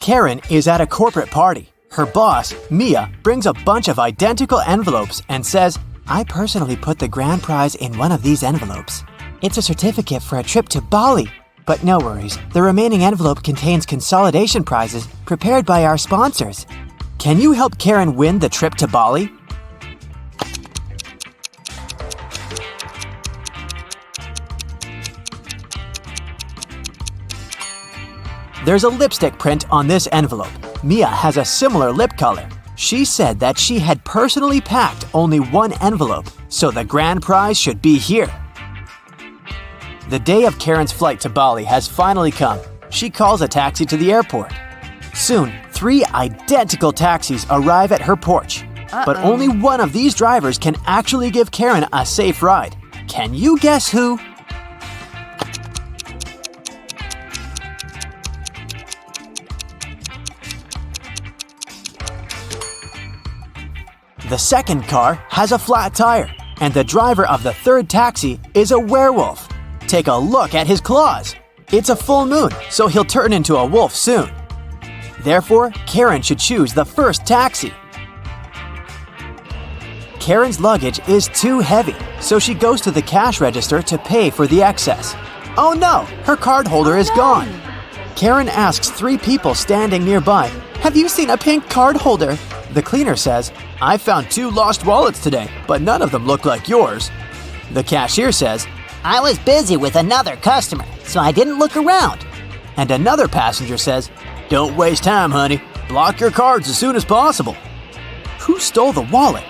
Karen is at a corporate party. Her boss, Mia, brings a bunch of identical envelopes and says, "I personally put the grand prize in one of these envelopes. It's a certificate for a trip to Bali." But no worries, the remaining envelope contains consolidation prizes prepared by our sponsors. Can you help Karen win the trip to Bali? There's a lipstick print on this envelope. Mia has a similar lip color. She said that she had personally packed only one envelope, so the grand prize should be here. The day of Karen's flight to Bali has finally come. She calls a taxi to the airport. Soon, 3 identical taxis arrive at her porch. But only one of these drivers can actually give Karen a safe ride. Can you guess who? The second car has a flat tire, and the driver of the third taxi is a werewolf. Take a look at his claws. It's a full moon, so he'll turn into a wolf soon. Therefore, Karen should choose the first taxi. Karen's luggage is too heavy, so she goes to the cash register to pay for the excess. Oh no, her card holder is gone. Karen asks 3 people standing nearby, "Have you seen a pink card holder?" The cleaner says, "I found 2 lost wallets today, but none of them look like yours." The cashier says, "I was busy with another customer, so I didn't look around." And another passenger says, "Don't waste time, honey. Block your cards as soon as possible." Who stole the wallet?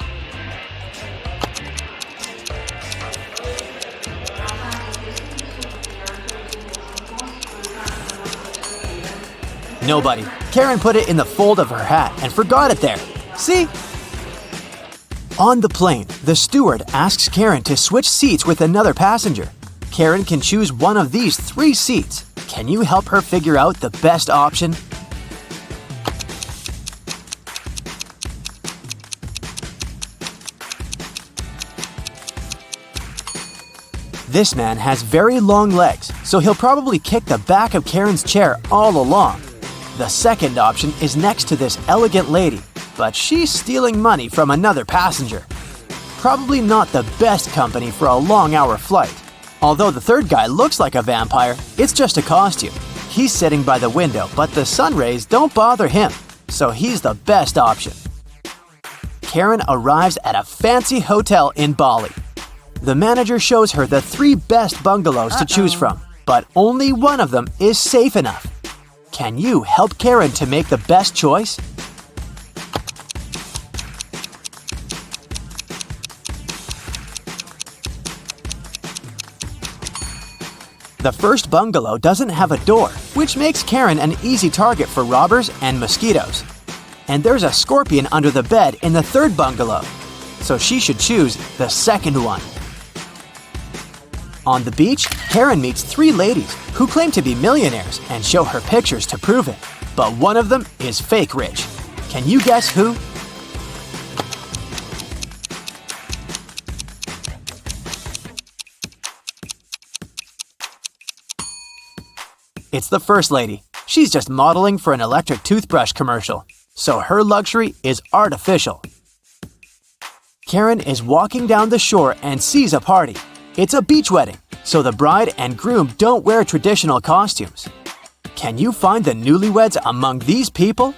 Nobody. Karen put it in the fold of her hat and forgot it there. See? On the plane, the steward asks Karen to switch seats with another passenger. Karen can choose one of these 3 seats. Can you help her figure out the best option? This man has very long legs, so he'll probably kick the back of Karen's chair all along. The second option is next to this elegant lady, but she's stealing money from another passenger. Probably not the best company for a long-hour flight. Although the third guy looks like a vampire, it's just a costume. He's sitting by the window, but the sun rays don't bother him, so he's the best option. Karen arrives at a fancy hotel in Bali. The manager shows her the 3 best bungalows to choose from, but only one of them is safe enough. Can you help Karen to make the best choice? The first bungalow doesn't have a door, which makes Karen an easy target for robbers and mosquitoes. And there's a scorpion under the bed in the third bungalow, so she should choose the second one. On the beach, Karen meets 3 ladies who claim to be millionaires and show her pictures to prove it. But one of them is fake rich. Can you guess who? It's the first lady. She's just modeling for an electric toothbrush commercial, so her luxury is artificial. Karen is walking down the shore and sees a party. It's a beach wedding, so the bride and groom don't wear traditional costumes. Can you find the newlyweds among these people?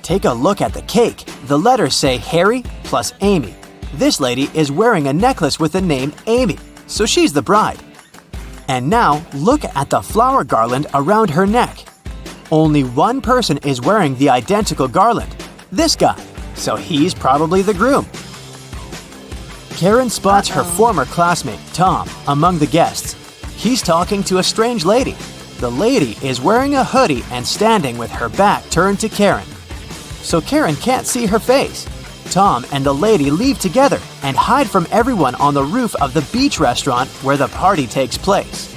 Take a look at the cake. The letters say Harry plus Amy. This lady is wearing a necklace with the name Amy, so she's the bride. And now, look at the flower garland around her neck. Only one person is wearing the identical garland, this guy, so he's probably the groom. Karen spots her former classmate, Tom, among the guests. He's talking to a strange lady. The lady is wearing a hoodie and standing with her back turned to Karen, so Karen can't see her face. Tom and the lady leave together and hide from everyone on the roof of the beach restaurant where the party takes place.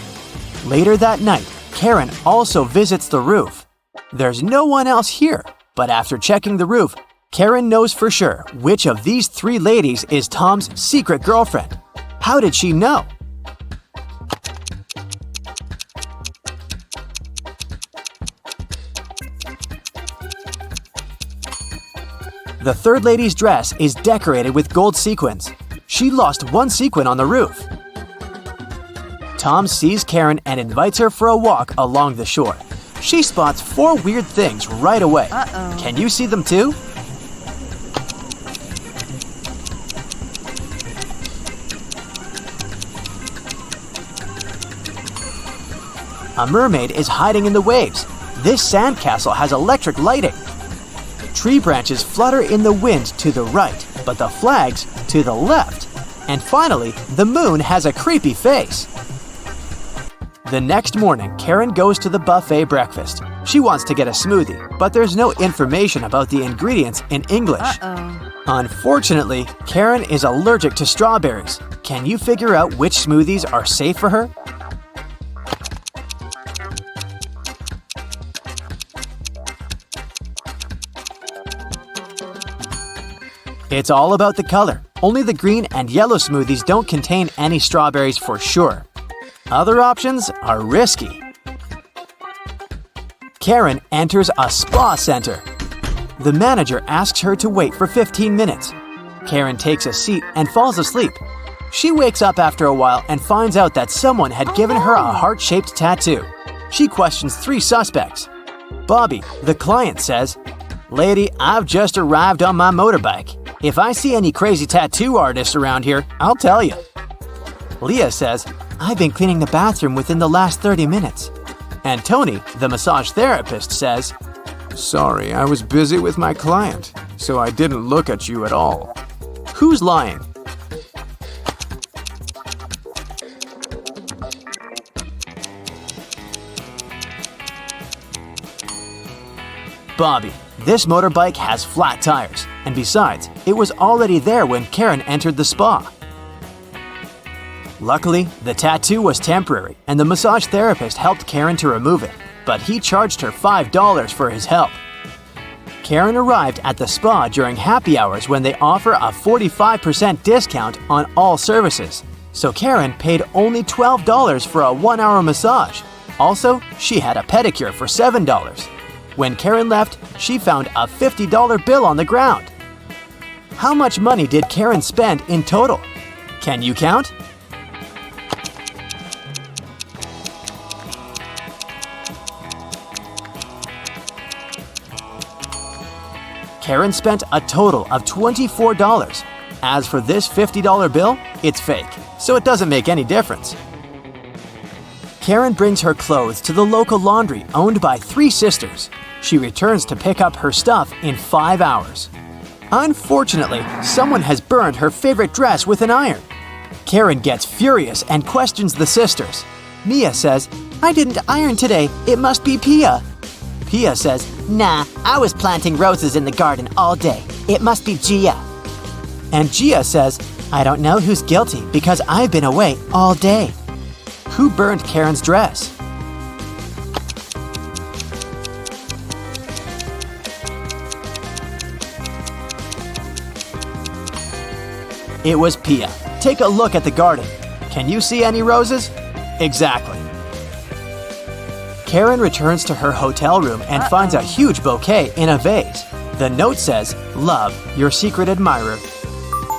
Later that night, Karen also visits the roof. There's no one else here, but after checking the roof, Karen knows for sure which of these three ladies is Tom's secret girlfriend. How did she know? The third lady's dress is decorated with gold sequins. She lost one sequin on the roof. Tom sees Karen and invites her for a walk along the shore. She spots four weird things right away. Can you see them too? A mermaid is hiding in the waves. This sandcastle has electric lighting. Tree branches flutter in the wind to the right, but the flags to the left. And finally, the moon has a creepy face. The next morning, Karen goes to the buffet breakfast. She wants to get a smoothie, but there's no information about the ingredients in English. Unfortunately, Karen is allergic to strawberries. Can you figure out which smoothies are safe for her? It's all about the color. Only the green and yellow smoothies don't contain any strawberries for sure. Other options are risky. Karen enters a spa center. The manager asks her to wait for 15 minutes. Karen takes a seat and falls asleep. She wakes up after a while and finds out that someone had given her a heart-shaped tattoo. She questions three suspects. Bobby, the client, says, "Lady, I've just arrived on my motorbike. If I see any crazy tattoo artists around here, I'll tell you." Leah says, "I've been cleaning the bathroom within the last 30 minutes. And Tony, the massage therapist, says, "Sorry, I was busy with my client, so I didn't look at you at all." Who's lying? Bobby. This motorbike has flat tires, and besides, it was already there when Karen entered the spa. Luckily, the tattoo was temporary, and the massage therapist helped Karen to remove it, but he charged her $5 for his help. Karen arrived at the spa during happy hours when they offer a 45% discount on all services, so Karen paid only $12 for a 1-hour massage. Also, she had a pedicure for $7. When Karen left, she found a $50 bill on the ground. How much money did Karen spend in total? Can you count? Karen spent a total of $24. As for this $50 bill, it's fake, so it doesn't make any difference. Karen brings her clothes to the local laundry owned by three sisters. She returns to pick up her stuff in 5 hours. Unfortunately, someone has burned her favorite dress with an iron. Karen gets furious and questions the sisters. Mia says, "I didn't iron today. It must be Pia." Pia says, Nah, I was planting roses in the garden all day. It must be Gia. and Gia says, "I don't know who's guilty because I've been away all day." Who burned Karen's dress? It was Pia. Take a look at the garden. Can you see any roses? Exactly. Karen returns to her hotel room and finds a huge bouquet in a vase. The note says, "Love, your secret admirer."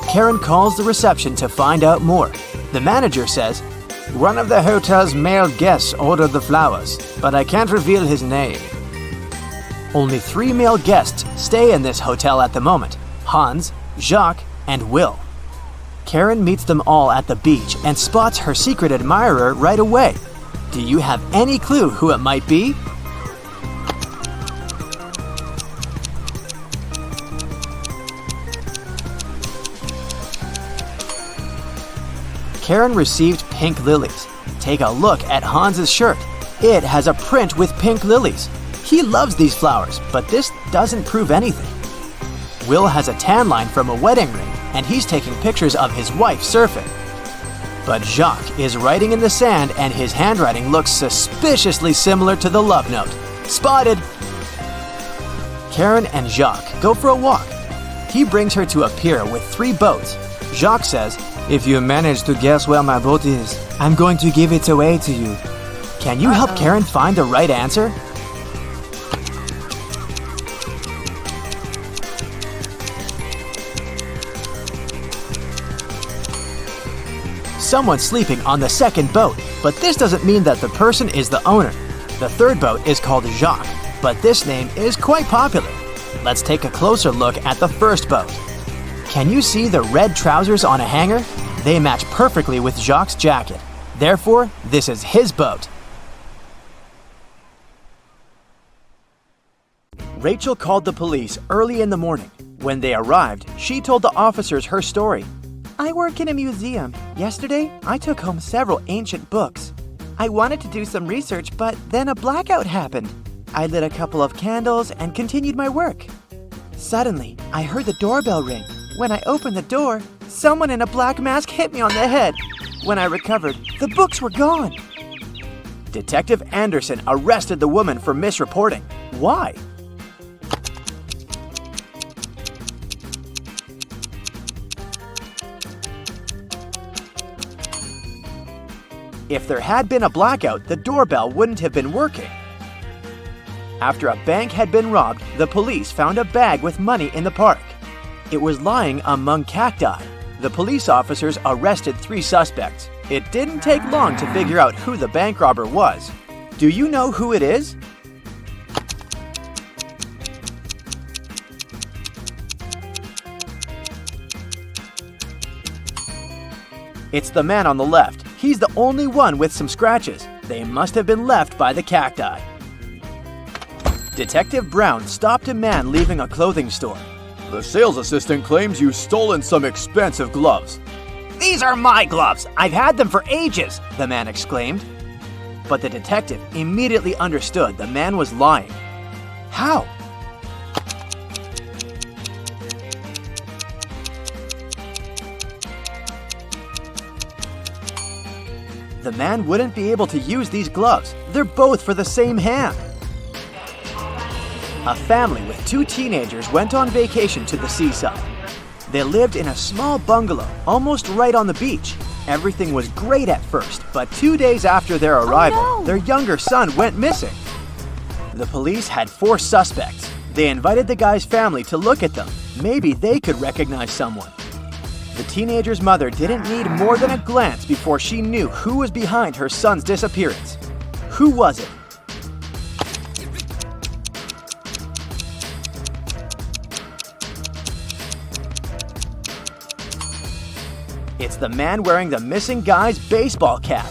Karen calls the reception to find out more. The manager says, "One of the hotel's male guests ordered the flowers, but I can't reveal his name." Only 3 male guests stay in this hotel at the moment: Hans, Jacques, and Will. Karen meets them all at the beach and spots her secret admirer right away. Do you have any clue who it might be? Karen received pink lilies. Take a look at Hans's shirt. It has a print with pink lilies. He loves these flowers, but this doesn't prove anything. Will has a tan line from a wedding ring, and he's taking pictures of his wife surfing. But Jacques is writing in the sand, and his handwriting looks suspiciously similar to the love note. Spotted! Karen and Jacques go for a walk. He brings her to a pier with 3 boats. Jacques says, "If you manage to guess where my boat is, I'm going to give it away to you." Can you help Karen find the right answer? Someone's sleeping on the second boat, but this doesn't mean that the person is the owner. The third boat is called Jacques, but this name is quite popular. Let's take a closer look at the first boat. Can you see the red trousers on a hanger? They match perfectly with Jacques' jacket. Therefore, this is his boat. Rachel called the police early in the morning. When they arrived, she told the officers her story. "I work in a museum. Yesterday, I took home several ancient books. I wanted to do some research, but then a blackout happened. I lit a couple of candles and continued my work. Suddenly, I heard the doorbell ring. When I opened the door, someone in a black mask hit me on the head. When I recovered, the books were gone." Detective Anderson arrested the woman for misreporting. Why? If there had been a blackout, the doorbell wouldn't have been working. After a bank had been robbed, the police found a bag with money in the park. It was lying among cacti. The police officers arrested 3 suspects. It didn't take long to figure out who the bank robber was. Do you know who it is? It's the man on the left. He's the only one with some scratches. They must have been left by the cacti. Detective Brown stopped a man leaving a clothing store. "The sales assistant claims you've stolen some expensive gloves." "These are my gloves! I've had them for ages!" the man exclaimed. But the detective immediately understood the man was lying. How? The man wouldn't be able to use these gloves. They're both for the same hand. A family with 2 teenagers went on vacation to the seaside. They lived in a small bungalow, almost right on the beach. Everything was great at first, but 2 days after their arrival, their younger son went missing. The police had 4 suspects. They invited the guy's family to look at them. Maybe they could recognize someone. The teenager's mother didn't need more than a glance before she knew who was behind her son's disappearance. Who was it? It's the man wearing the missing guy's baseball cap.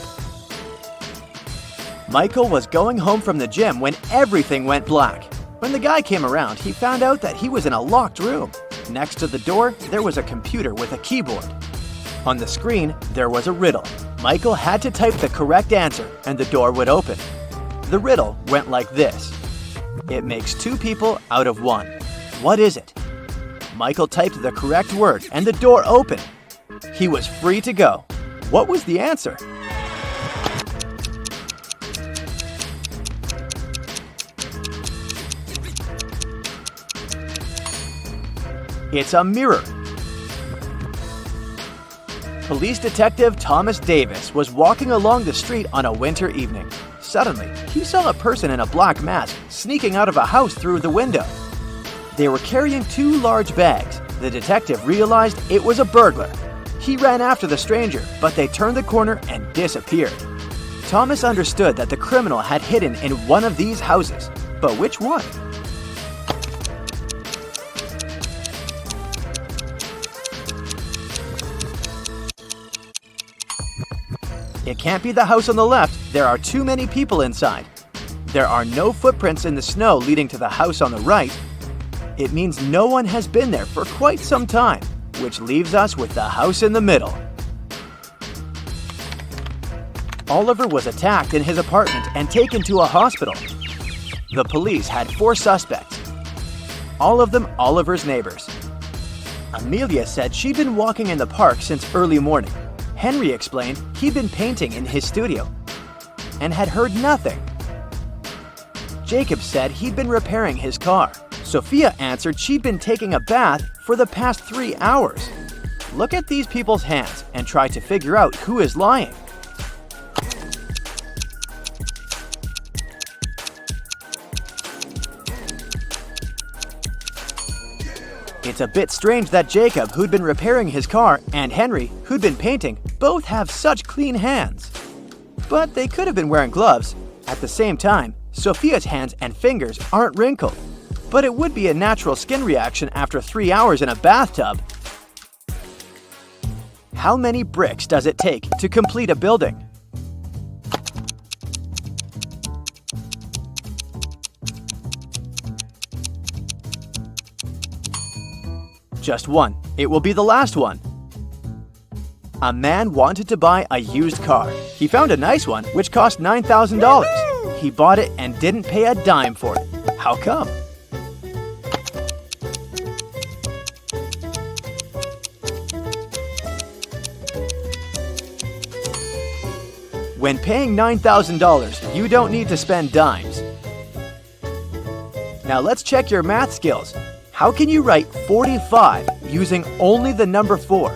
Michael was going home from the gym when everything went black. When the guy came around, he found out that he was in a locked room. Next to the door, there was a computer with a keyboard. On the screen, there was a riddle. Michael had to type the correct answer, and the door would open. The riddle went like this. It makes 2 people out of 1. What is it? Michael typed the correct word, and the door opened. He was free to go. What was the answer? It's a mirror. Police detective Thomas Davis was walking along the street on a winter evening. Suddenly, he saw a person in a black mask sneaking out of a house through the window. They were carrying 2 large bags. The detective realized it was a burglar. He ran after the stranger, but they turned the corner and disappeared. Thomas understood that the criminal had hidden in one of these houses. But which one? It can't be the house on the left. There are too many people inside. There are no footprints in the snow leading to the house on the right. It means no one has been there for quite some time, which leaves us with the house in the middle. Oliver was attacked in his apartment and taken to a hospital. The police had 4 suspects, all of them Oliver's neighbors. Amelia said she'd been walking in the park since early morning. Henry explained he'd been painting in his studio and had heard nothing. Jacob said he'd been repairing his car. Sophia answered she'd been taking a bath for the past 3 hours. Look at these people's hands and try to figure out who is lying. It's a bit strange that Jacob, who'd been repairing his car, and Henry, who'd been painting, both have such clean hands. But they could have been wearing gloves. At the same time, Sophia's hands and fingers aren't wrinkled. But it would be a natural skin reaction after 3 hours in a bathtub. How many bricks does it take to complete a building? Just one. It will be the last one. A man wanted to buy a used car. He found a nice one which cost $9,000. He bought it and didn't pay a dime for it. How come? When paying $9,000, you don't need to spend dimes. Now let's check your math skills. How can you write 45 using only the number 4?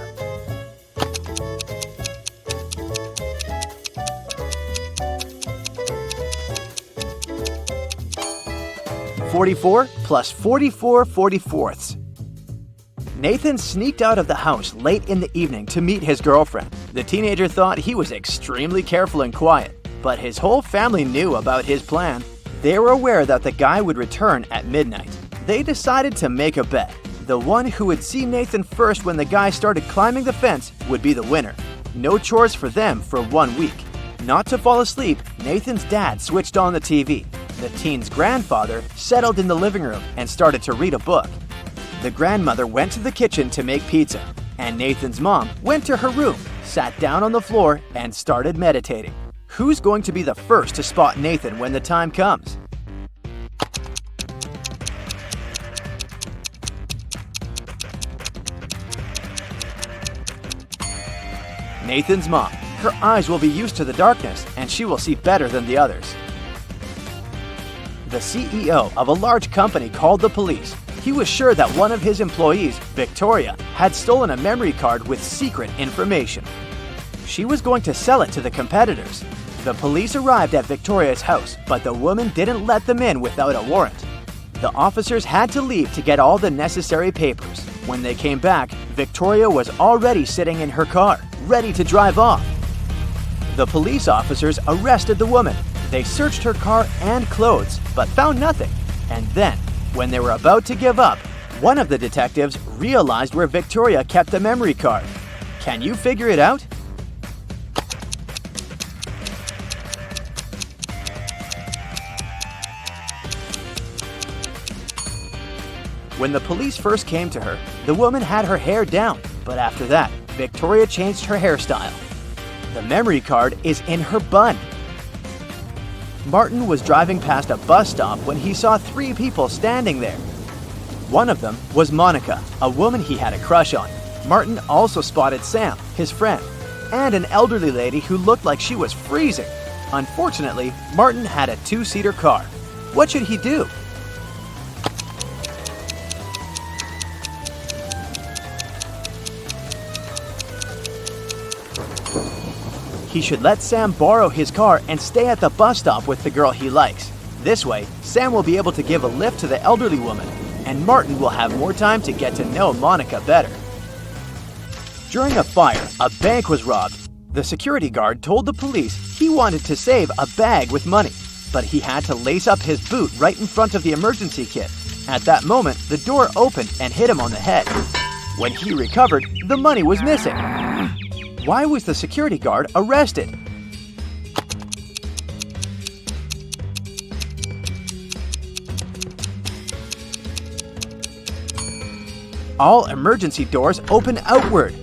(44 plus 44 44ths). Nathan sneaked out of the house late in the evening to meet his girlfriend. The teenager thought he was extremely careful and quiet, but his whole family knew about his plan. They were aware that the guy would return at midnight. They decided to make a bet. The one who would see Nathan first when the guy started climbing the fence would be the winner. No chores for them for 1 week. Not to fall asleep, Nathan's dad switched on the TV. The teen's grandfather settled in the living room and started to read a book. The grandmother went to the kitchen to make pizza, and Nathan's mom went to her room, sat down on the floor, and started meditating. Who's going to be the first to spot Nathan when the time comes? Nathan's mom. Her eyes will be used to the darkness, and she will see better than the others. The CEO of a large company called the police. He was sure that one of his employees, Victoria, had stolen a memory card with secret information. She was going to sell it to the competitors. The police arrived at Victoria's house, but the woman didn't let them in without a warrant. The officers had to leave to get all the necessary papers. When they came back, Victoria was already sitting in her car, ready to drive off. The police officers arrested the woman. They searched her car and clothes, but found nothing. And then, when they were about to give up, one of the detectives realized where Victoria kept the memory card. Can you figure it out? When the police first came to her, the woman had her hair down, but after that, Victoria changed her hairstyle. The memory card is in her bun. Martin was driving past a bus stop when he saw 3 people standing there. One of them was Monica, a woman he had a crush on. Martin also spotted Sam, his friend, and an elderly lady who looked like she was freezing. Unfortunately, Martin had a 2-seater car. What should he do? He should let Sam borrow his car and stay at the bus stop with the girl he likes. This way, Sam will be able to give a lift to the elderly woman, and Martin will have more time to get to know Monica better. During a fire, a bank was robbed. The security guard told the police he wanted to save a bag with money, but he had to lace up his boot right in front of the emergency kit. At that moment, the door opened and hit him on the head. When he recovered, the money was missing. Why was the security guard arrested? All emergency doors open outward.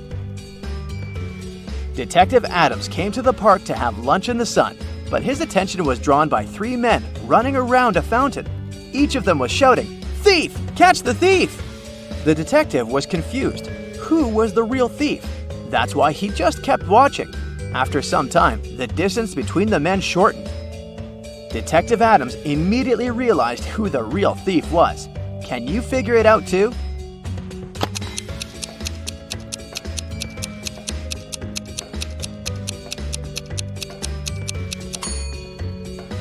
Detective Adams came to the park to have lunch in the sun, but his attention was drawn by 3 men running around a fountain. Each of them was shouting, "Thief! Catch the thief!" The detective was confused. Who was the real thief? That's why he just kept watching. After some time, the distance between the men shortened. Detective Adams immediately realized who the real thief was. Can you figure it out too?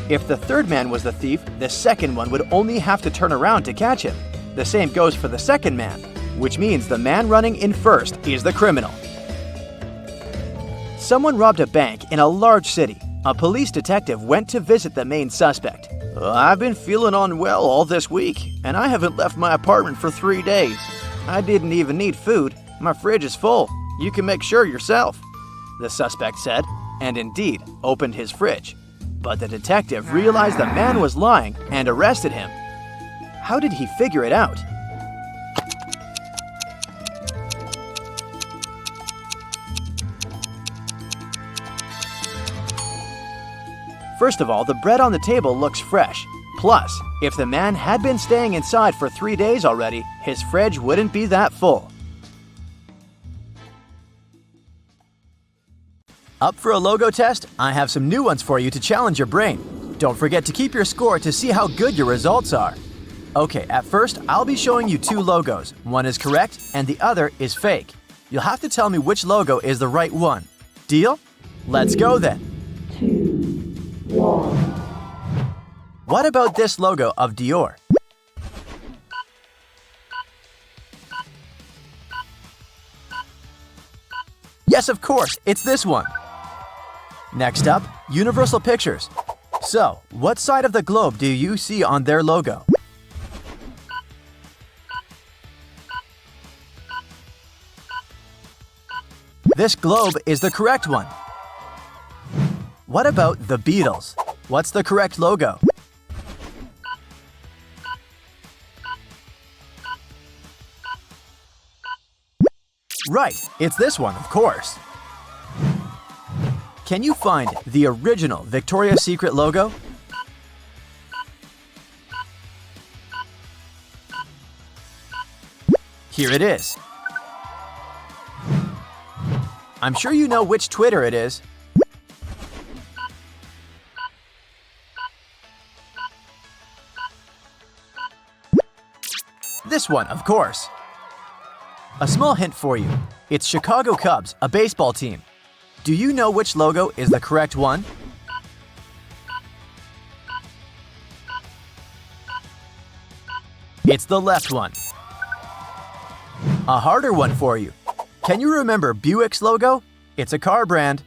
If the third man was the thief, the second one would only have to turn around to catch him. The same goes for the second man, which means the man running in first is the criminal. Someone robbed a bank in a large city. A police detective went to visit the main suspect. "I've been feeling unwell all this week, and I haven't left my apartment for 3 days. I didn't even need food. My fridge is full. You can make sure yourself," the suspect said, and indeed opened his fridge. But the detective realized the man was lying and arrested him. How did he figure it out? First of all, the bread on the table looks fresh. Plus, if the man had been staying inside for 3 days already, his fridge wouldn't be that full. Up for a logo test? I have some new ones for you to challenge your brain. Don't forget to keep your score to see how good your results are. Okay, at first, I'll be showing you 2 logos. One is correct and the other is fake. You'll have to tell me which logo is the right one. Deal? Let's go then. 2, 1. What about this logo of Dior? Yes, of course, it's this one. Next up, Universal Pictures. So, what side of the globe do you see on their logo? This globe is the correct one. What about the Beatles? What's the correct logo? Right, it's this one, of course. Can you find the original Victoria's Secret logo? Here it is. I'm sure you know which Twitter it is. This one, of course. A small hint for you. It's Chicago Cubs, a baseball team. Do you know which logo is the correct one? It's the left one. A harder one for you. Can you remember Buick's logo? It's a car brand.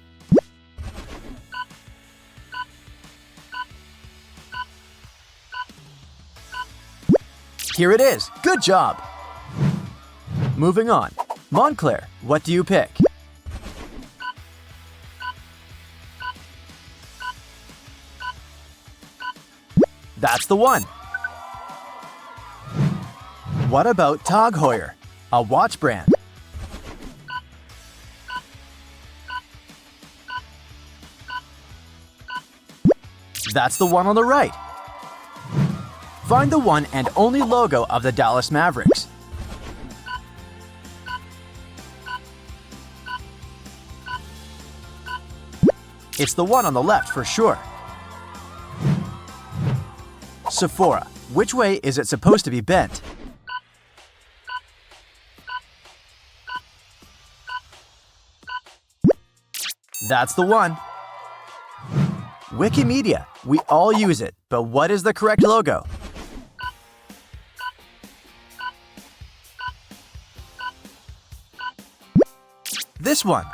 Here it is. Good job. Moving on. Montclair, what do you pick? That's the one. What about Tag Heuer, a watch brand? That's the one on the right. Find the one and only logo of the Dallas Mavericks. It's the one on the left for sure. Sephora, which way is it supposed to be bent? That's the one. Wikimedia, we all use it, but what is the correct logo? This one.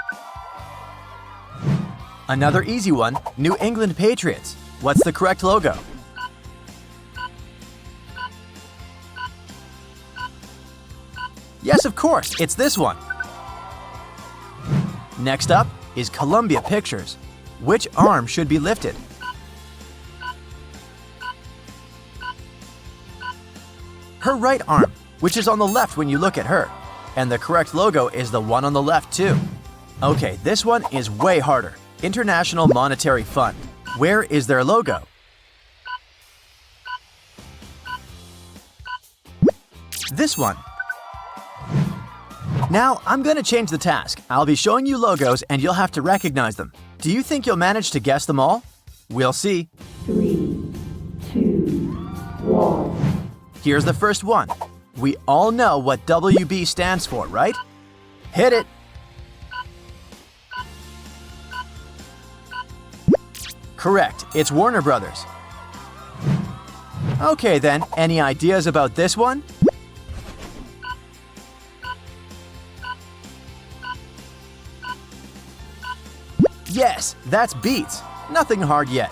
Another easy one, New England Patriots. What's the correct logo? Yes, of course, it's this one. Next up is Columbia Pictures. Which arm should be lifted? Her right arm, which is on the left when you look at her. And the correct logo is the one on the left too. Okay, this one is way harder. International Monetary Fund. Where is their logo? This one. Now, I'm going to change the task. I'll be showing you logos and you'll have to recognize them. Do you think you'll manage to guess them all? We'll see. 3, 2, 1. Here's the first one. We all know what WB stands for, right? Hit it! Correct, it's Warner Brothers. Okay then, any ideas about this one? Yes, that's Beats. Nothing hard yet.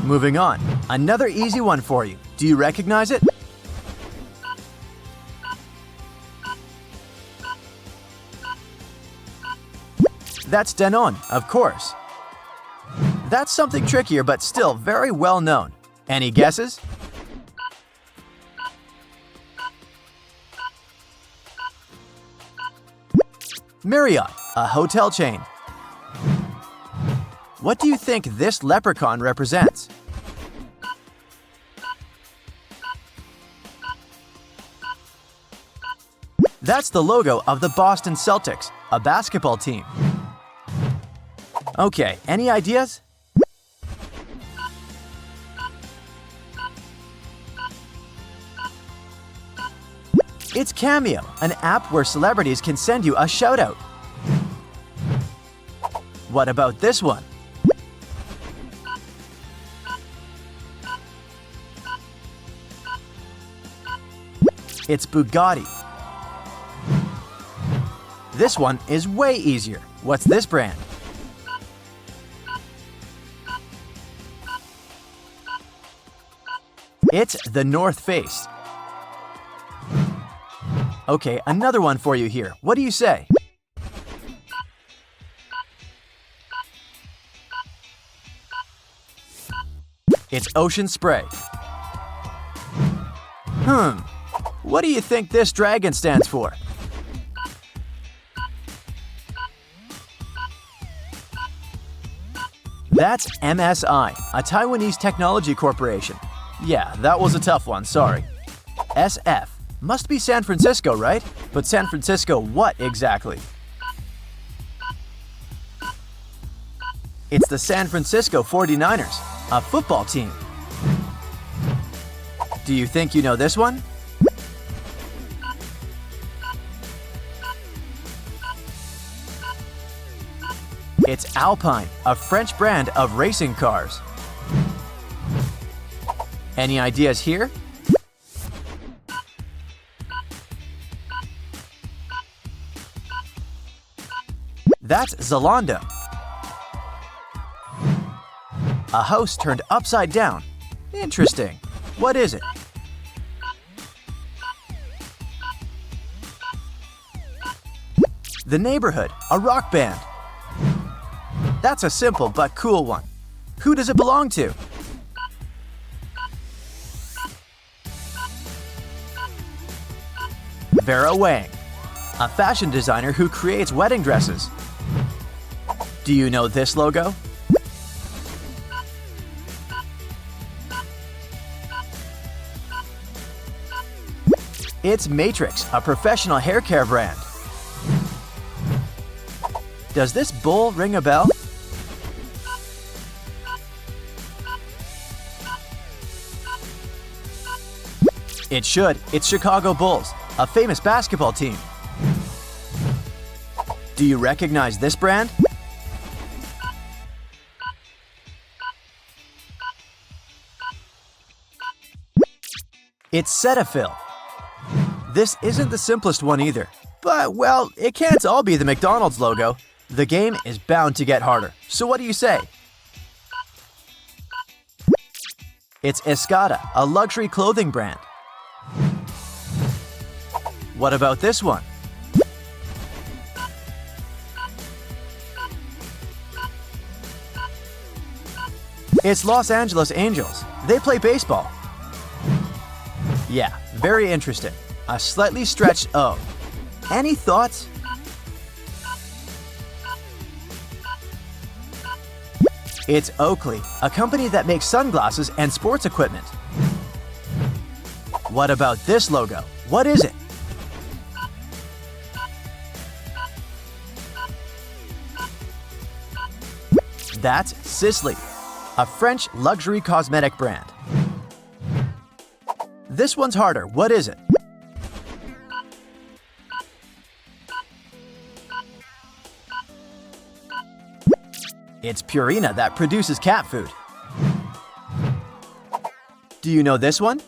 Moving on, another easy one for you. Do you recognize it? That's Danone, of course. That's something trickier but still very well known. Any guesses? Marriott, a hotel chain. What do you think this leprechaun represents? That's the logo of the Boston Celtics, a basketball team. Okay, any ideas? It's Cameo, an app where celebrities can send you a shout-out. What about this one? It's Bugatti. This one is way easier. What's this brand? It's the North Face. Okay, another one for you here. What do you say? It's Ocean Spray. What do you think this dragon stands for? That's MSI, a Taiwanese technology corporation. Yeah, that was a tough one, sorry. SF. Must be San Francisco, right? But San Francisco what exactly? It's the San Francisco 49ers, a football team. Do you think you know this one? It's Alpine, a French brand of racing cars. Any ideas here? That's Zalando. A house turned upside down. Interesting. What is it? The Neighborhood, a rock band. That's a simple but cool one. Who does it belong to? Vera Wang, a fashion designer who creates wedding dresses. Do you know this logo? It's Matrix, a professional hair care brand. Does this bull ring a bell? It should. It's Chicago Bulls, a famous basketball team. Do you recognize this brand? It's Cetaphil. This isn't the simplest one either, but well, it can't all be the McDonald's logo. The game is bound to get harder, so what do you say? It's Escada, a luxury clothing brand. What about this one? It's Los Angeles Angels. They play baseball. Yeah, very interesting. A slightly stretched O. Any thoughts? It's Oakley, a company that makes sunglasses and sports equipment. What about this logo? What is it? That's Sisley, a French luxury cosmetic brand. This one's harder. What is it? It's Purina that produces cat food. Do you know this one?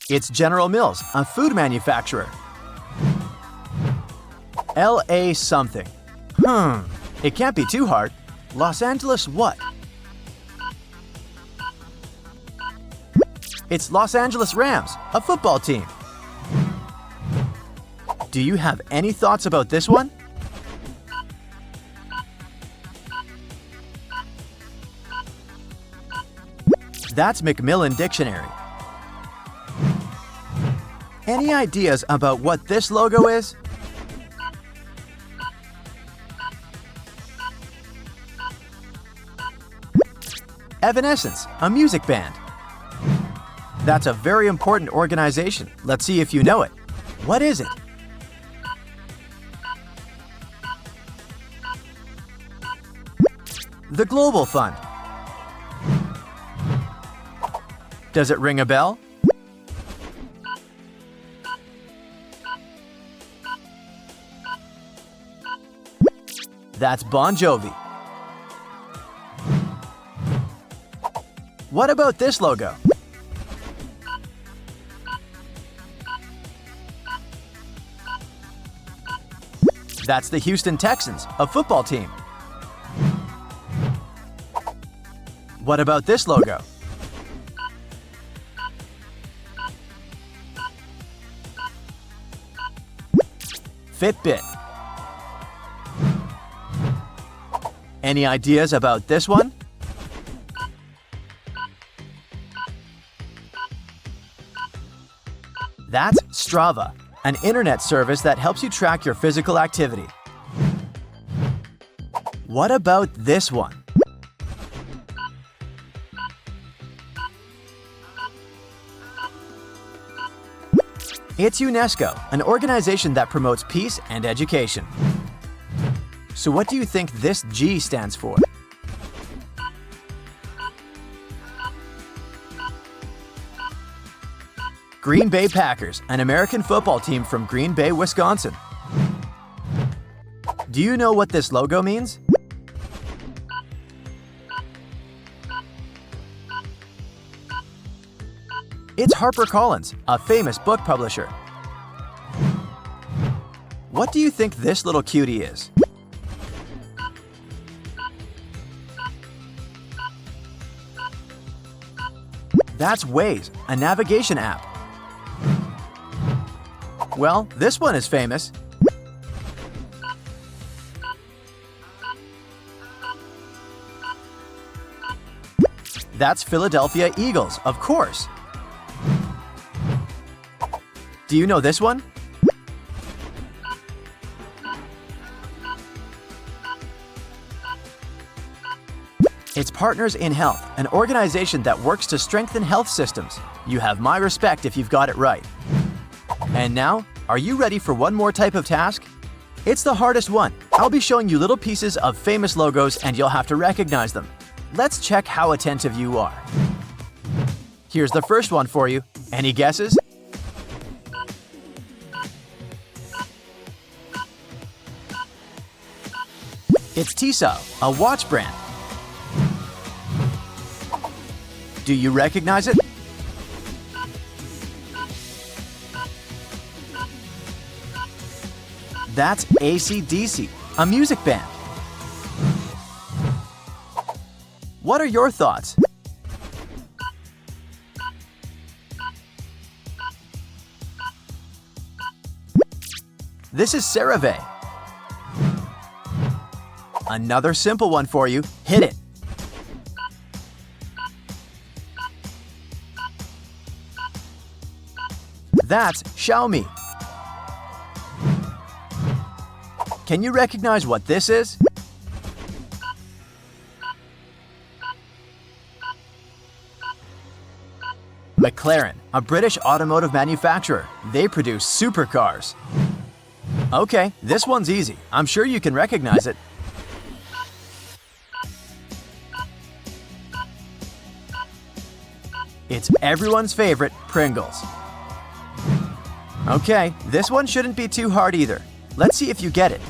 It's General Mills, a food manufacturer. LA something. It can't be too hard. Los Angeles what? It's Los Angeles Rams, a football team. Do you have any thoughts about this one? That's Macmillan Dictionary. Any ideas about what this logo is? Evanescence, a music band. That's a very important organization. Let's see if you know it. What is it? The Global Fund. Does it ring a bell? That's Bon Jovi. What about this logo? That's the Houston Texans, a football team. What about this logo? Fitbit. Any ideas about this one? That's Strava, an internet service that helps you track your physical activity. What about this one? It's UNESCO, an organization that promotes peace and education. So what do you think this G stands for? Green Bay Packers, an American football team from Green Bay, Wisconsin. Do you know what this logo means? It's HarperCollins, a famous book publisher. What do you think this little cutie is? That's Waze, a navigation app. Well, this one is famous. That's Philadelphia Eagles, of course. Do you know this one? It's Partners in Health, an organization that works to strengthen health systems. You have my respect if you've got it right. And now, are you ready for one more type of task? It's the hardest one. I'll be showing you little pieces of famous logos and you'll have to recognize them. Let's check how attentive you are. Here's the first one for you. Any guesses? It's Tissot, a watch brand. Do you recognize it? That's AC/DC, a music band. What are your thoughts? This is CeraVe. Another simple one for you. Hit it. That's Xiaomi. Can you recognize what this is? McLaren, a British automotive manufacturer. They produce supercars. Okay, this one's easy. I'm sure you can recognize it. It's everyone's favorite, Pringles. Okay, this one shouldn't be too hard either. Let's see if you get it.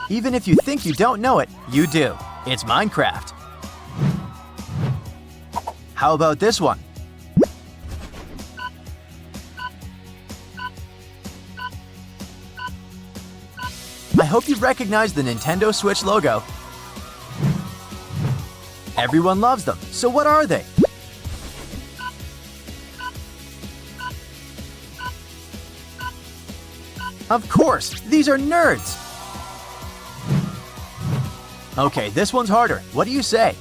Even if you think you don't know it, you do. It's Minecraft. How about this one? I hope you recognize the Nintendo Switch logo. Everyone loves them, so what are they? Of course, these are nerds. Okay, this one's harder. What do you say?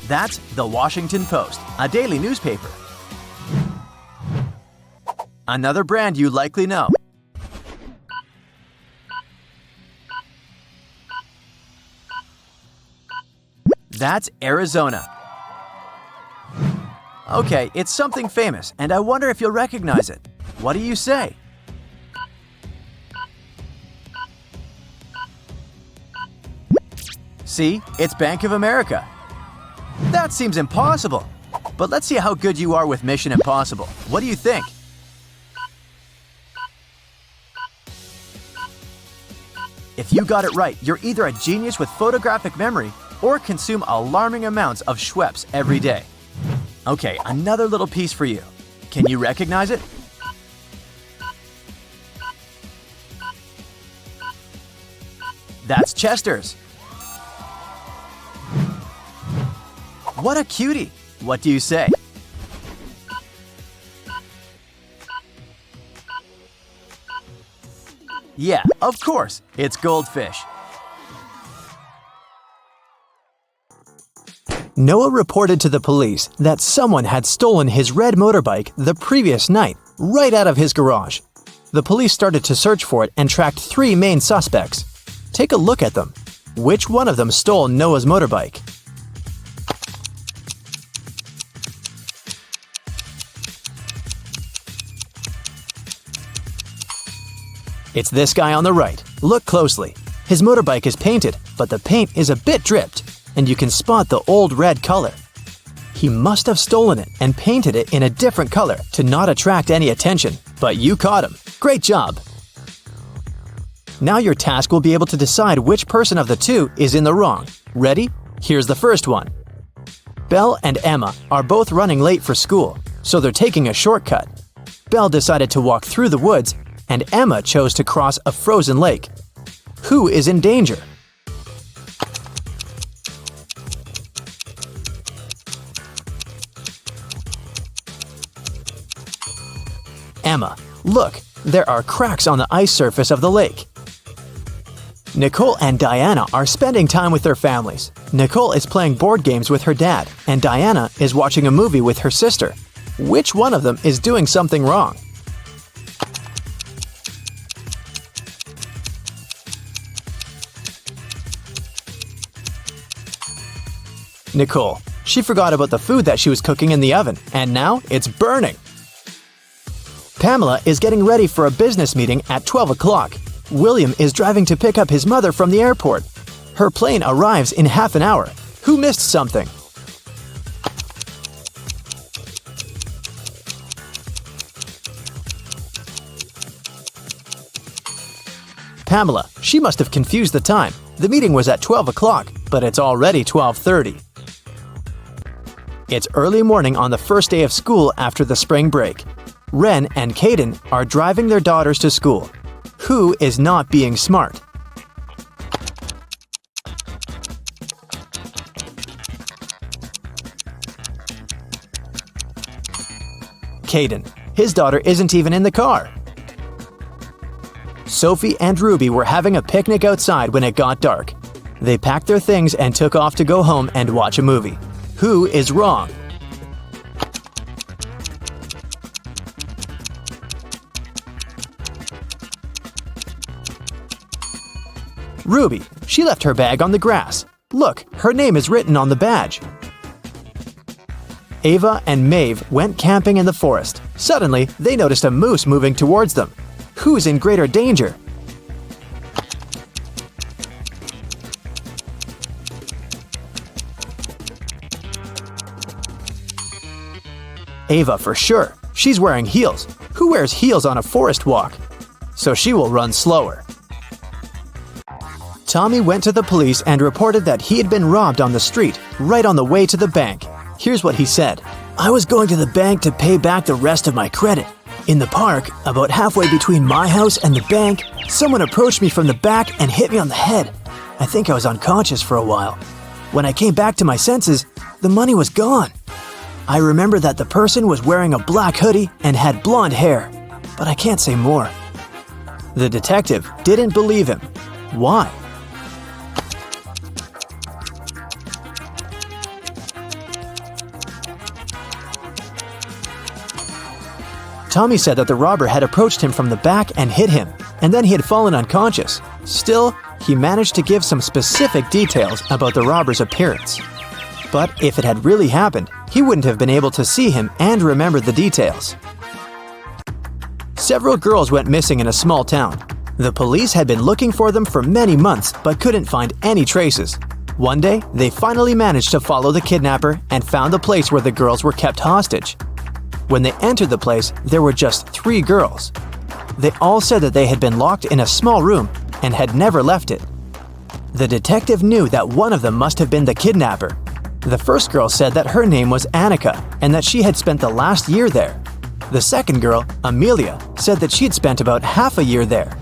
That's the Washington Post, a daily newspaper. Another brand you likely know. That's Arizona. Okay, it's something famous, and I wonder if you'll recognize it. What do you say? See, it's Bank of America. That seems impossible. But let's see how good you are with Mission Impossible. What do you think? If you got it right, you're either a genius with photographic memory or consume alarming amounts of Schweppes every day. Okay, another little piece for you. Can you recognize it? That's Chester's. What a cutie! What do you say? Yeah, of course, it's Goldfish. Noah reported to the police that someone had stolen his red motorbike the previous night, right out of his garage. The police started to search for it and tracked 3 main suspects. Take a look at them. Which one of them stole Noah's motorbike? It's this guy on the right. Look closely. His motorbike is painted, but the paint is a bit dripped, and you can spot the old red color. He must have stolen it and painted it in a different color to not attract any attention, but you caught him. Great job! Now your task will be able to decide which person of the 2 is in the wrong. Ready? Here's the first one. Belle and Emma are both running late for school, so they're taking a shortcut. Belle decided to walk through the woods, and Emma chose to cross a frozen lake. Who is in danger? Emma, look, there are cracks on the ice surface of the lake. Nicole and Diana are spending time with their families. Nicole is playing board games with her dad, and Diana is watching a movie with her sister. Which one of them is doing something wrong? Nicole. She forgot about the food that she was cooking in the oven, and now it's burning. Pamela is getting ready for a business meeting at 12 o'clock. William is driving to pick up his mother from the airport. Her plane arrives in half an hour. Who missed something? Pamela. She must have confused the time. The meeting was at 12 o'clock, but it's already 12:30. It's early morning on the first day of school after the spring break. Ren and Caden are driving their daughters to school. Who is not being smart? Caden. His daughter isn't even in the car. Sophie and Ruby were having a picnic outside when it got dark. They packed their things and took off to go home and watch a movie. Who is wrong? Ruby. She left her bag on the grass. Look, her name is written on the badge. Ava and Maeve went camping in the forest. Suddenly, they noticed a moose moving towards them. Who's in greater danger? Ava for sure. She's wearing heels. Who wears heels on a forest walk? So she will run slower. Tommy went to the police and reported that he had been robbed on the street, right on the way to the bank. Here's what he said. I was going to the bank to pay back the rest of my credit. In the park, about halfway between my house and the bank, someone approached me from the back and hit me on the head. I think I was unconscious for a while. When I came back to my senses, the money was gone. I remember that the person was wearing a black hoodie and had blonde hair, but I can't say more. The detective didn't believe him. Why? Tommy said that the robber had approached him from the back and hit him, and then he had fallen unconscious. Still, he managed to give some specific details about the robber's appearance. But if it had really happened, he wouldn't have been able to see him and remember the details. Several girls went missing in a small town. The police had been looking for them for many months but couldn't find any traces. One day, they finally managed to follow the kidnapper and found the place where the girls were kept hostage. When they entered the place, there were just 3 girls. They all said that they had been locked in a small room and had never left it. The detective knew that one of them must have been the kidnapper. The first girl said that her name was Annika and that she had spent the last year there. The second girl, Amelia, said that she had spent about half a year there.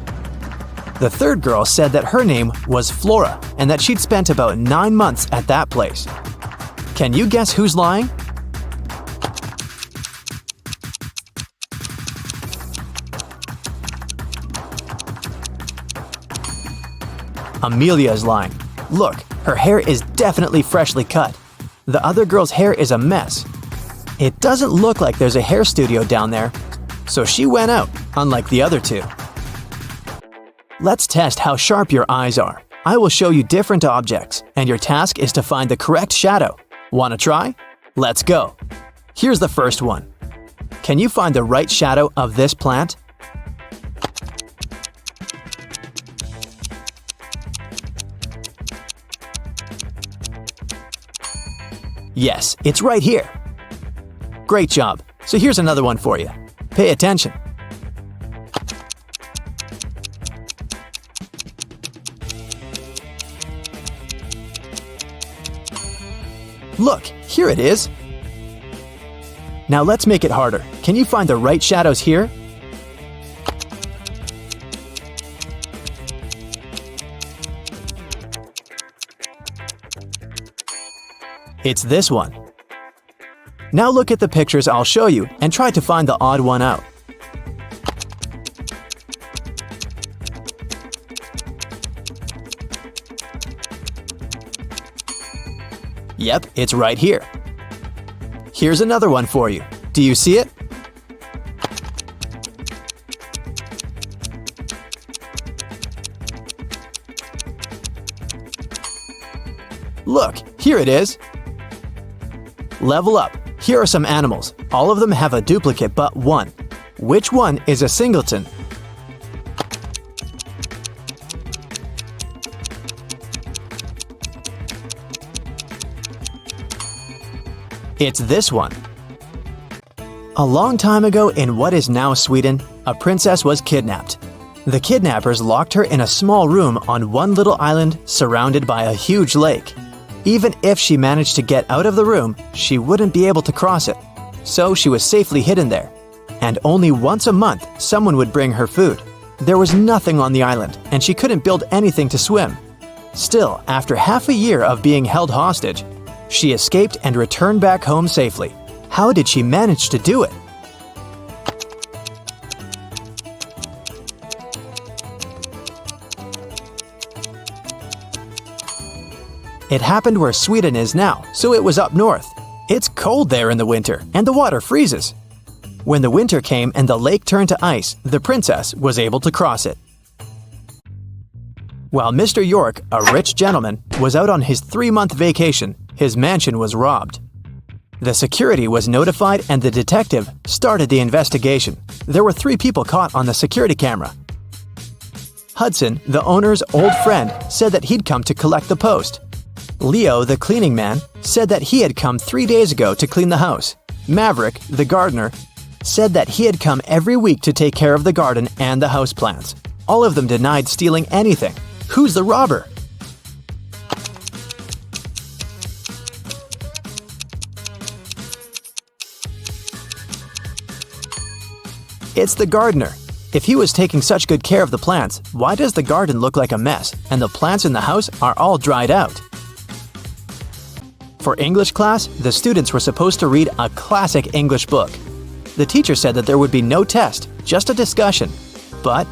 The third girl said that her name was Flora and that she'd spent about 9 months at that place. Can you guess who's lying? Amelia is lying. Look, her hair is definitely freshly cut. The other girl's hair is a mess. It doesn't look like there's a hair studio down there, so she went out, unlike the other 2. Let's test how sharp your eyes are. I will show you different objects, and your task is to find the correct shadow. Wanna try? Let's go. Here's the first one. Can you find the right shadow of this plant? Yes, it's right here. Great job. So here's another one for you. Pay attention. Look, here it is. Now let's make it harder. Can you find the right shadows here? It's this one. Now look at the pictures I'll show you and try to find the odd one out. Yep, it's right here. Here's another one for you. Do you see it? Look, here it is. Level up. Here are some animals. All of them have a duplicate but one. Which one is a singleton? It's this one. A long time ago in what is now Sweden, a princess was kidnapped. The kidnappers locked her in a small room on one little island surrounded by a huge lake. Even if she managed to get out of the room, she wouldn't be able to cross it. So she was safely hidden there. And only once a month, someone would bring her food. There was nothing on the island, and she couldn't build anything to swim. Still, after half a year of being held hostage, she escaped and returned back home safely. How did she manage to do it? It happened where Sweden is now, so it was up north. It's cold there in the winter, and the water freezes. When the winter came and the lake turned to ice, the princess was able to cross it. While Mr. York, a rich gentleman, was out on his 3-month vacation, his mansion was robbed. The security was notified and the detective started the investigation. There were 3 people caught on the security camera. Hudson, the owner's old friend, said that he'd come to collect the post. Leo, the cleaning man, said that he had come 3 days ago to clean the house. Maverick, the gardener, said that he had come every week to take care of the garden and the houseplants. All of them denied stealing anything. Who's the robber? It's the gardener. If he was taking such good care of the plants, why does the garden look like a mess and the plants in the house are all dried out? For English class, the students were supposed to read a classic English book. The teacher said that there would be no test, just a discussion. But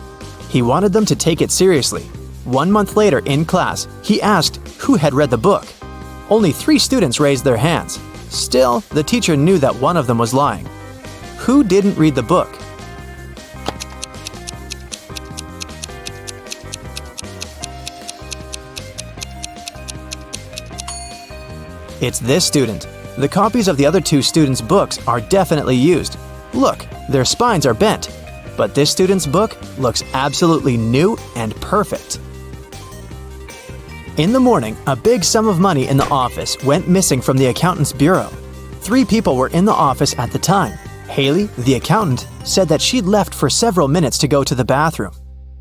he wanted them to take it seriously. 1 month later in class, he asked who had read the book. Only 3 students raised their hands. Still, the teacher knew that one of them was lying. Who didn't read the book? It's this student. The copies of the other 2 students' books are definitely used. Look, their spines are bent. But this student's book looks absolutely new and perfect. In the morning, a big sum of money in the office went missing from the accountant's bureau. 3 people were in the office at the time. Haley, the accountant, said that she'd left for several minutes to go to the bathroom.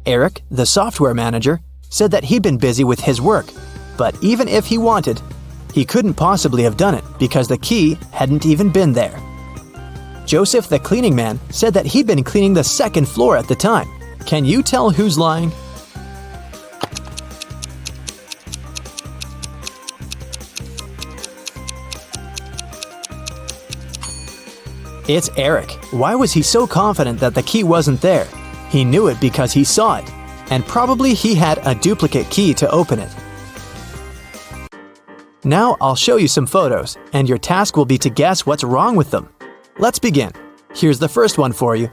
Eric, the software manager, said that he'd been busy with his work. But even if he wanted, he couldn't possibly have done it because the key hadn't even been there. Joseph, the cleaning man, said that he'd been cleaning the 2nd floor at the time. Can you tell who's lying? It's Eric. Why was he so confident that the key wasn't there? He knew it because he saw it, and probably he had a duplicate key to open it. Now I'll show you some photos, and your task will be to guess what's wrong with them. Let's begin. Here's the first one for you.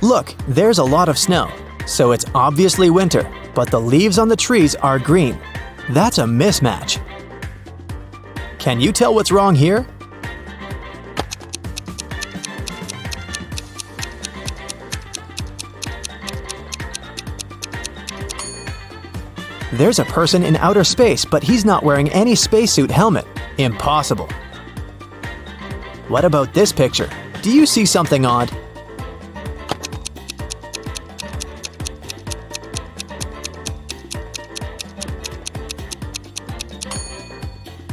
Look, there's a lot of snow, so it's obviously winter, but the leaves on the trees are green. That's a mismatch. Can you tell what's wrong here? There's a person in outer space, but he's not wearing any spacesuit helmet. Impossible. What about this picture? Do you see something odd?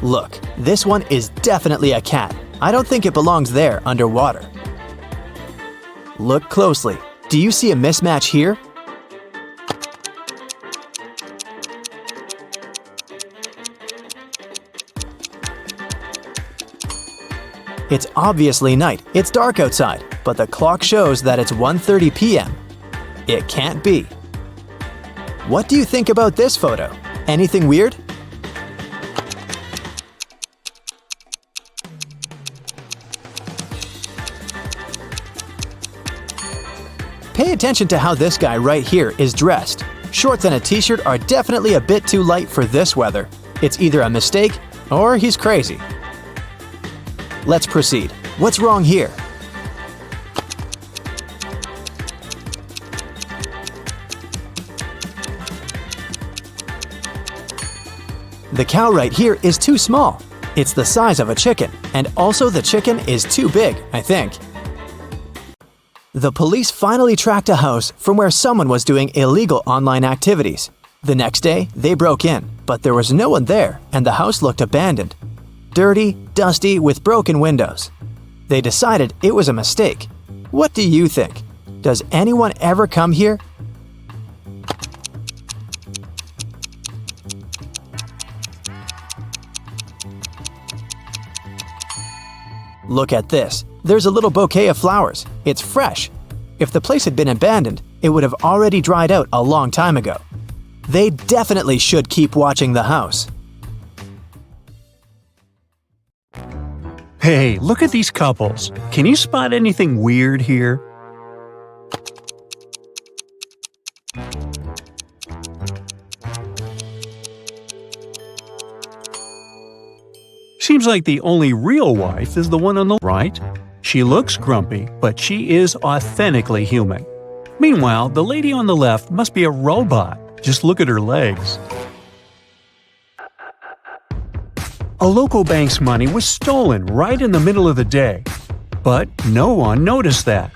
Look, this one is definitely a cat. I don't think it belongs there underwater. Look closely. Do you see a mismatch here? It's obviously night. It's dark outside, but the clock shows that it's 1:30 p.m. It can't be. What do you think about this photo? Anything weird? Pay attention to how this guy right here is dressed. Shorts and a t-shirt are definitely a bit too light for this weather. It's either a mistake or he's crazy. Let's proceed. What's wrong here? The cow right here is too small. It's the size of a chicken, and also the chicken is too big, I think. The police finally tracked a house from where someone was doing illegal online activities. The next day, they broke in, but there was no one there, and the house looked abandoned. Dirty, dusty, with broken windows. They decided it was a mistake. What do you think? Does anyone ever come here? Look at this. There's a little bouquet of flowers. It's fresh. If the place had been abandoned, it would have already dried out a long time ago. They definitely should keep watching the house. Hey, look at these couples. Can you spot anything weird here? Seems like the only real wife is the one on the right. She looks grumpy, but she is authentically human. Meanwhile, the lady on the left must be a robot. Just look at her legs. A local bank's money was stolen right in the middle of the day. But no one noticed that.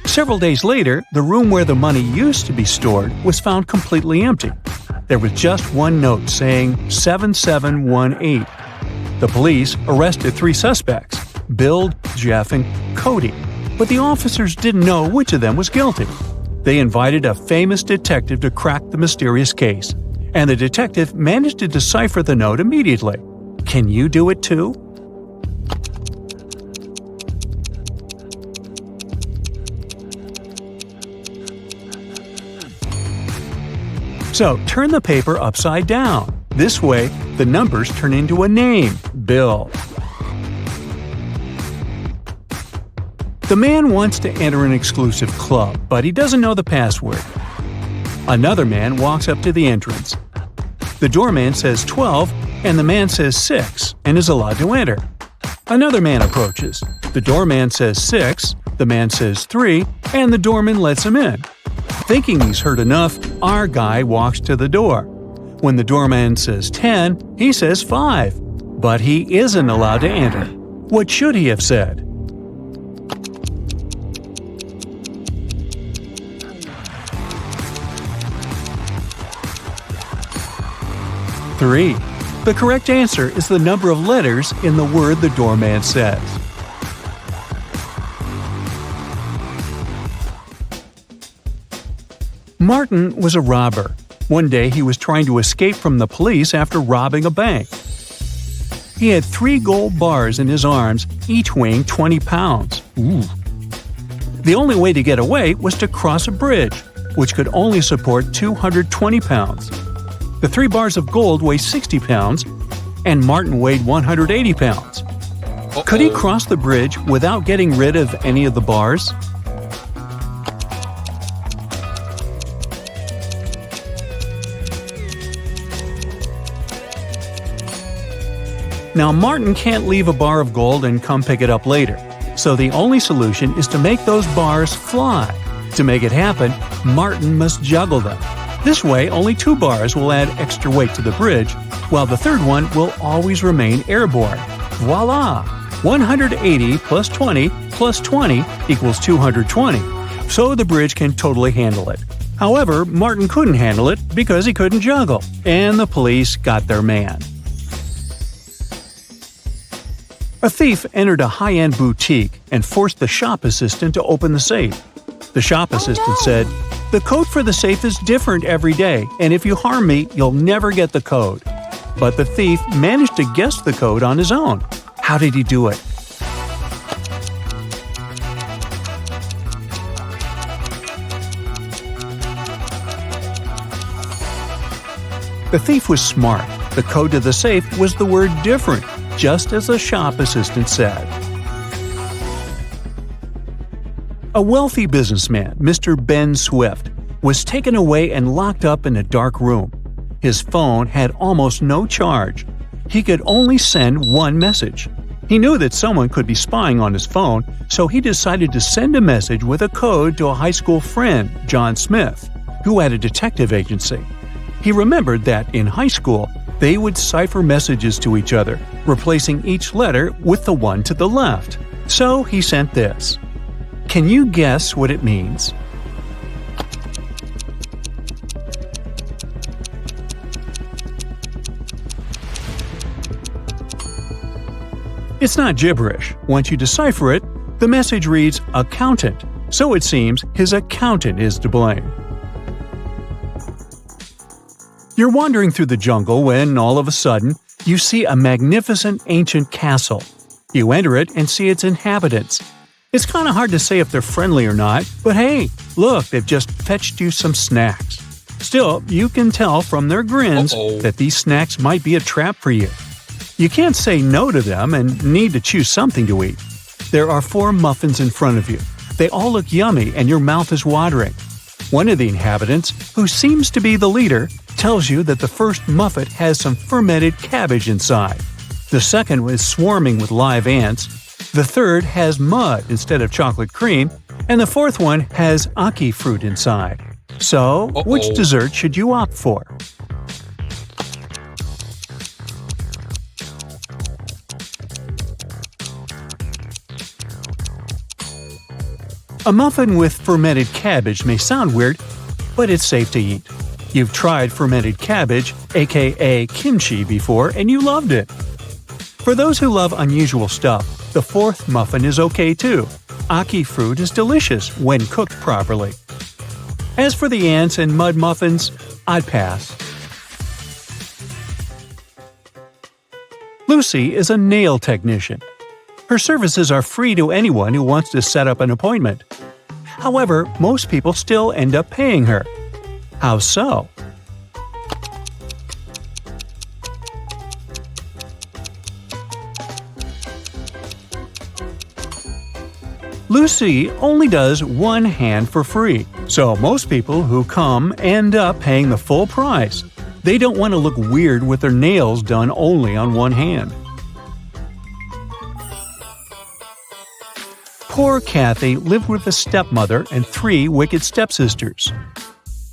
Several days later, the room where the money used to be stored was found completely empty. There was just one note saying 7718. The police arrested 3 suspects, Bill, Jeff, and Cody, but the officers didn't know which of them was guilty. They invited a famous detective to crack the mysterious case, and the detective managed to decipher the note immediately. Can you do it too? So, turn the paper upside down. This way, the numbers turn into a name, Bill. The man wants to enter an exclusive club, but he doesn't know the password. Another man walks up to the entrance. The doorman says 12, and the man says 6, and is allowed to enter. Another man approaches. The doorman says 6, the man says 3, and the doorman lets him in. Thinking he's heard enough, our guy walks to the door. When the doorman says 10, he says 5, but he isn't allowed to enter. What should he have said? Three. The correct answer is the number of letters in the word the doorman says. Martin was a robber. One day he was trying to escape from the police after robbing a bank. He had 3 gold bars in his arms, each weighing 20 pounds. Ooh. The only way to get away was to cross a bridge, which could only support 220 pounds. The 3 bars of gold weigh 60 pounds, and Martin weighed 180 pounds. Could he cross the bridge without getting rid of any of the bars? Now, Martin can't leave a bar of gold and come pick it up later, so the only solution is to make those bars fly. To make it happen, Martin must juggle them. This way, only 2 bars will add extra weight to the bridge, while the third one will always remain airborne. Voila! 180 plus 20 plus 20 equals 220, so the bridge can totally handle it. However, Martin couldn't handle it because he couldn't juggle, and the police got their man. A thief entered a high-end boutique and forced the shop assistant to open the safe. The shop assistant said, "The code for the safe is different every day, and if you harm me, you'll never get the code." But the thief managed to guess the code on his own. How did he do it? The thief was smart. The code to the safe was the word "different," just as the shop assistant said. A wealthy businessman, Mr. Ben Swift, was taken away and locked up in a dark room. His phone had almost no charge. He could only send one message. He knew that someone could be spying on his phone, so he decided to send a message with a code to a high school friend, John Smith, who had a detective agency. He remembered that in high school, they would cipher messages to each other, replacing each letter with the one to the left. So he sent this. Can you guess what it means? It's not gibberish. Once you decipher it, the message reads accountant, so it seems his accountant is to blame. You're wandering through the jungle when, all of a sudden, you see a magnificent ancient castle. You enter it and see its inhabitants. It's kind of hard to say if they're friendly or not, but hey, look, they've just fetched you some snacks. Still, you can tell from their grins that these snacks might be a trap for you. You can't say no to them and need to choose something to eat. There are 4 muffins in front of you. They all look yummy and your mouth is watering. One of the inhabitants, who seems to be the leader, tells you that the first muffin has some fermented cabbage inside. The second is swarming with live ants. The third has mud instead of chocolate cream. And the fourth one has aki fruit inside. So, which dessert should you opt for? A muffin with fermented cabbage may sound weird, but it's safe to eat. You've tried fermented cabbage, aka kimchi, before and you loved it. For those who love unusual stuff, the fourth muffin is okay too. Aki fruit is delicious when cooked properly. As for the ants and mud muffins, I'd pass. Lucy is a nail technician. Her services are free to anyone who wants to set up an appointment. However, most people still end up paying her. How so? Lucy only does one hand for free, so most people who come end up paying the full price. They don't want to look weird with their nails done only on one hand. Poor Kathy lived with a stepmother and 3 wicked stepsisters.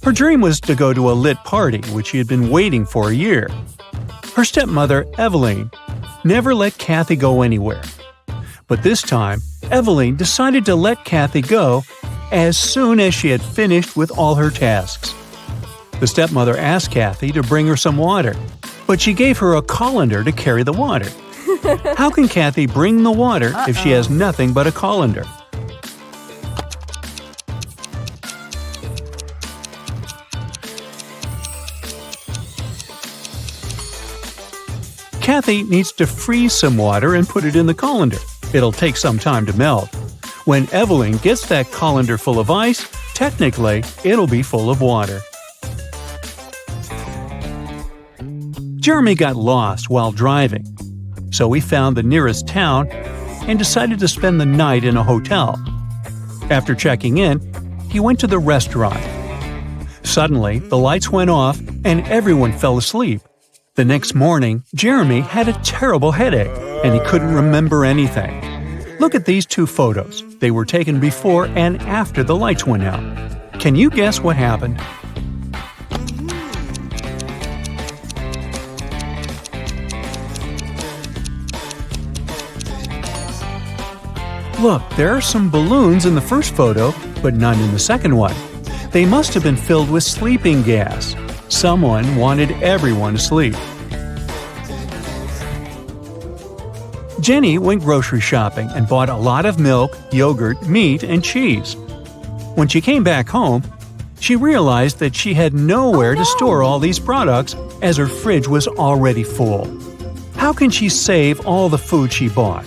Her dream was to go to a lit party, which she had been waiting for a year. Her stepmother, Eveline, never let Kathy go anywhere. But this time, Eveline decided to let Kathy go as soon as she had finished with all her tasks. The stepmother asked Kathy to bring her some water, but she gave her a colander to carry the water. How can Kathy bring the water if she has nothing but a colander? Kathy needs to freeze some water and put it in the colander. It'll take some time to melt. When Eveline gets that colander full of ice, technically, it'll be full of water. Jeremy got lost while driving, so he found the nearest town and decided to spend the night in a hotel. After checking in, he went to the restaurant. Suddenly, the lights went off and everyone fell asleep. The next morning, Jeremy had a terrible headache and he couldn't remember anything. Look at these 2 photos. They were taken before and after the lights went out. Can you guess what happened? Look, there are some balloons in the first photo, but none in the second one. They must have been filled with sleeping gas. Someone wanted everyone to sleep. Jenny went grocery shopping and bought a lot of milk, yogurt, meat, and cheese. When she came back home, she realized that she had nowhere to store all these products as her fridge was already full. How can she save all the food she bought?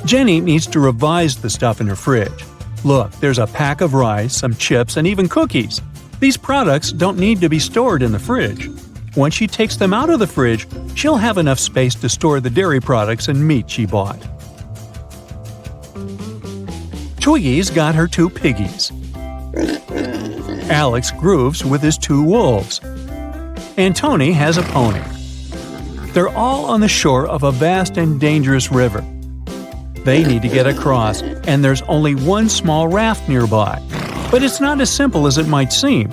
Jenny needs to revise the stuff in her fridge. Look, there's a pack of rice, some chips, and even cookies. These products don't need to be stored in the fridge. Once she takes them out of the fridge, she'll have enough space to store the dairy products and meat she bought. Twiggy's got her 2 piggies. Alex grooves with his 2 wolves. And Tony has a pony. They're all on the shore of a vast and dangerous river. They need to get across, and there's only one small raft nearby. But it's not as simple as it might seem.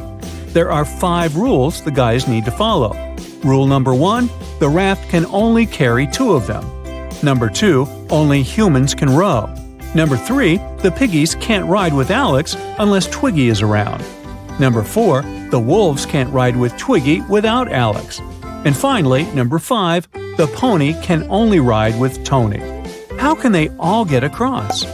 There are 5 rules the guys need to follow. Rule number 1, the raft can only carry 2 of them. Number 2, only humans can row. Number 3, the piggies can't ride with Alex unless Twiggy is around. Number 4, the wolves can't ride with Twiggy without Alex. And finally, number 5, the pony can only ride with Tony. How can they all get across?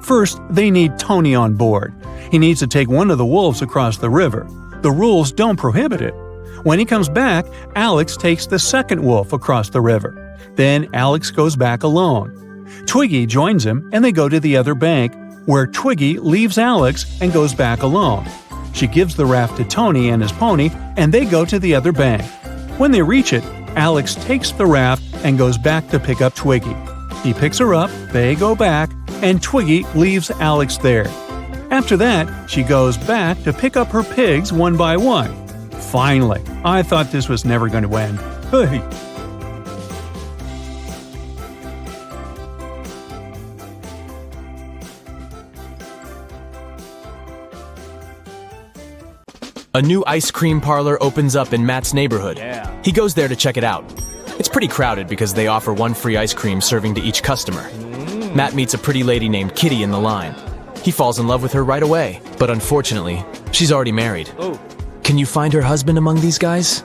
First, they need Tony on board. He needs to take one of the wolves across the river. The rules don't prohibit it. When he comes back, Alex takes the second wolf across the river. Then Alex goes back alone. Twiggy joins him and they go to the other bank, where Twiggy leaves Alex and goes back alone. She gives the raft to Tony and his pony, and they go to the other bank. When they reach it, Alex takes the raft and goes back to pick up Twiggy. He picks her up, they go back, and Twiggy leaves Alex there. After that, she goes back to pick up her pigs one by one. Finally, I thought this was never going to end. Hey. A new ice cream parlor opens up in Matt's neighborhood. He goes there to check it out. It's pretty crowded because they offer one free ice cream serving to each customer. Matt meets a pretty lady named Kitty in the line. He falls in love with her right away, but unfortunately, she's already married. Can you find her husband among these guys?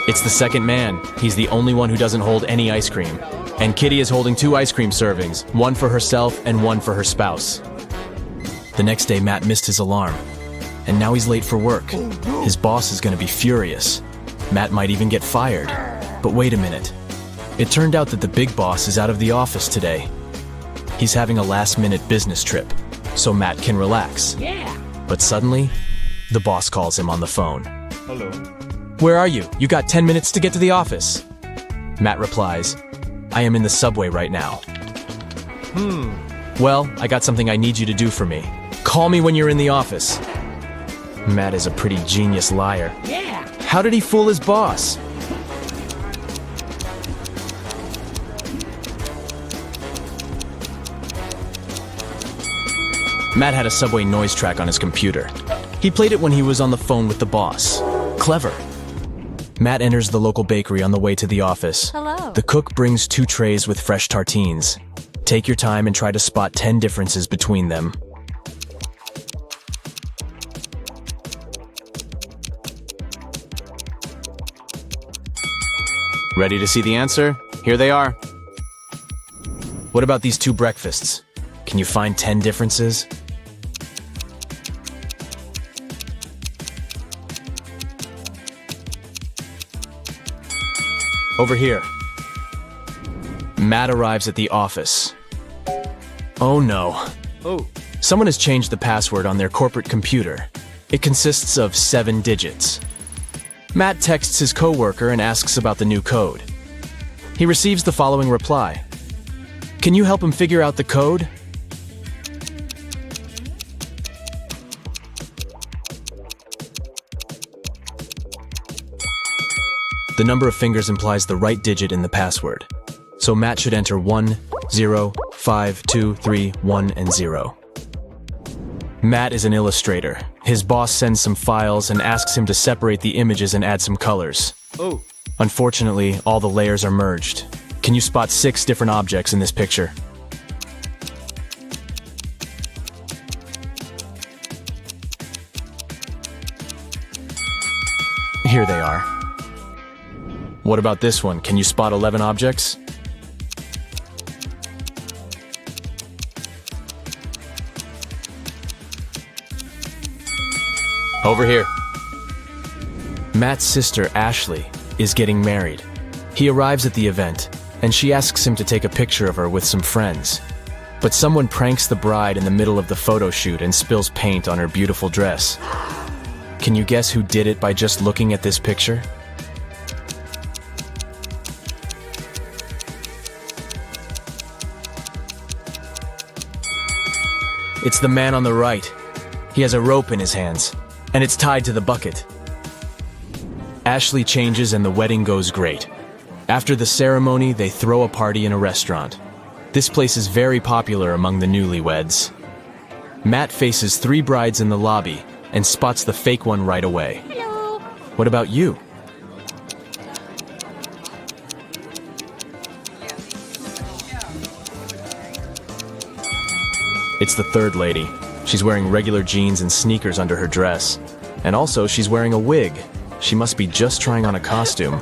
It's the second man. He's the only one who doesn't hold any ice cream. And Kitty is holding 2 ice cream servings, one for herself and one for her spouse. The next day, Matt missed his alarm, and now he's late for work. His boss is going to be furious. Matt might even get fired. But wait a minute. It turned out that the big boss is out of the office today. He's having a last-minute business trip, so Matt can relax. But suddenly, the boss calls him on the phone. Hello. Where are you? You got 10 minutes to get to the office. Matt replies, I am in the subway right now. Well, I got something I need you to do for me. Call me when you're in the office. Matt is a pretty genius liar. How did he fool his boss? Matt had a subway noise track on his computer. He played it when he was on the phone with the boss. Clever. Matt enters the local bakery on the way to the office. Hello. The cook brings 2 trays with fresh tartines. Take your time and try to spot 10 differences between them. Ready to see the answer? Here they are. What about these 2 breakfasts? Can you find 10 differences? Over here. Matt arrives at the office. Oh no. Someone has changed the password on their corporate computer. It consists of 7 digits. Matt texts his coworker and asks about the new code. He receives the following reply. Can you help him figure out the code? The number of fingers implies the right digit in the password. So Matt should enter 1, 0, 5, 2, 3, 1, and 0. Matt is an illustrator. His boss sends some files and asks him to separate the images and add some colors. Unfortunately, all the layers are merged. Can you spot 6 different objects in this picture? Here they are. What about this one? Can you spot 11 objects? Over here. Matt's sister, Ashley, is getting married. He arrives at the event, and she asks him to take a picture of her with some friends. But someone pranks the bride in the middle of the photo shoot and spills paint on her beautiful dress. Can you guess who did it by just looking at this picture? It's the man on the right. He has a rope in his hands, and it's tied to the bucket. Ashley changes and the wedding goes great. After the ceremony, they throw a party in a restaurant. This place is very popular among the newlyweds. Matt faces 3 brides in the lobby and spots the fake one right away. Hello. What about you? It's the third lady. She's wearing regular jeans and sneakers under her dress. And also, she's wearing a wig. She must be just trying on a costume.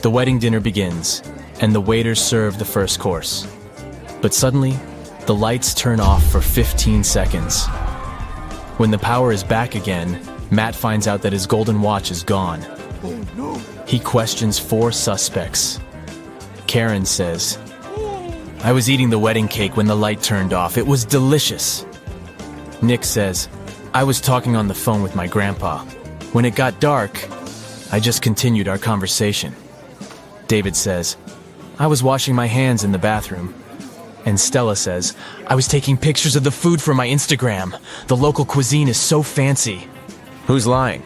The wedding dinner begins, and the waiters serve the first course. But suddenly, the lights turn off for 15 seconds. When the power is back again, Matt finds out that his golden watch is gone. He questions 4 suspects. Karen says, I was eating the wedding cake when the light turned off. It was delicious. Nick says, I was talking on the phone with my grandpa. When it got dark, I just continued our conversation. David says, I was washing my hands in the bathroom. And Stella says, I was taking pictures of the food for my Instagram. The local cuisine is so fancy. Who's lying?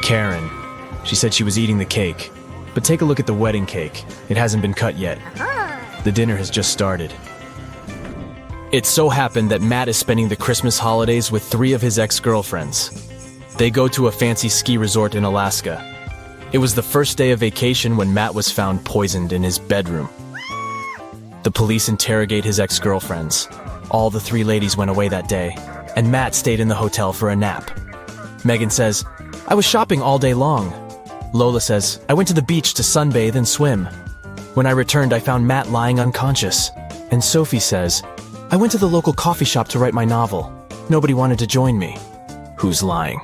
Karen. She said she was eating the cake. But take a look at the wedding cake. It hasn't been cut yet. The dinner has just started. It so happened that Matt is spending the Christmas holidays with 3 of his ex-girlfriends. They go to a fancy ski resort in Alaska. It was the first day of vacation when Matt was found poisoned in his bedroom. The police interrogate his ex-girlfriends. All the 3 ladies went away that day, and Matt stayed in the hotel for a nap. Megan says, I was shopping all day long. Lola says, I went to the beach to sunbathe and swim. When I returned, I found Matt lying unconscious. And Sophie says, I went to the local coffee shop to write my novel. Nobody wanted to join me. Who's lying?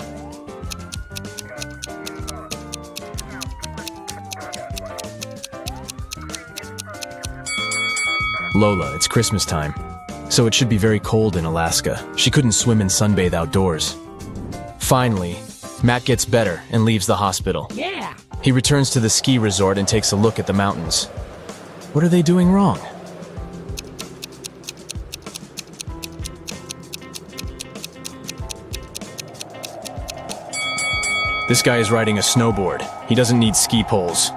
Lola, it's Christmas time, so it should be very cold in Alaska. She couldn't swim and sunbathe outdoors. Finally, Matt gets better and leaves the hospital. Yeah. He returns to the ski resort and takes a look at the mountains. What are they doing wrong? This guy is riding a snowboard. He doesn't need ski poles.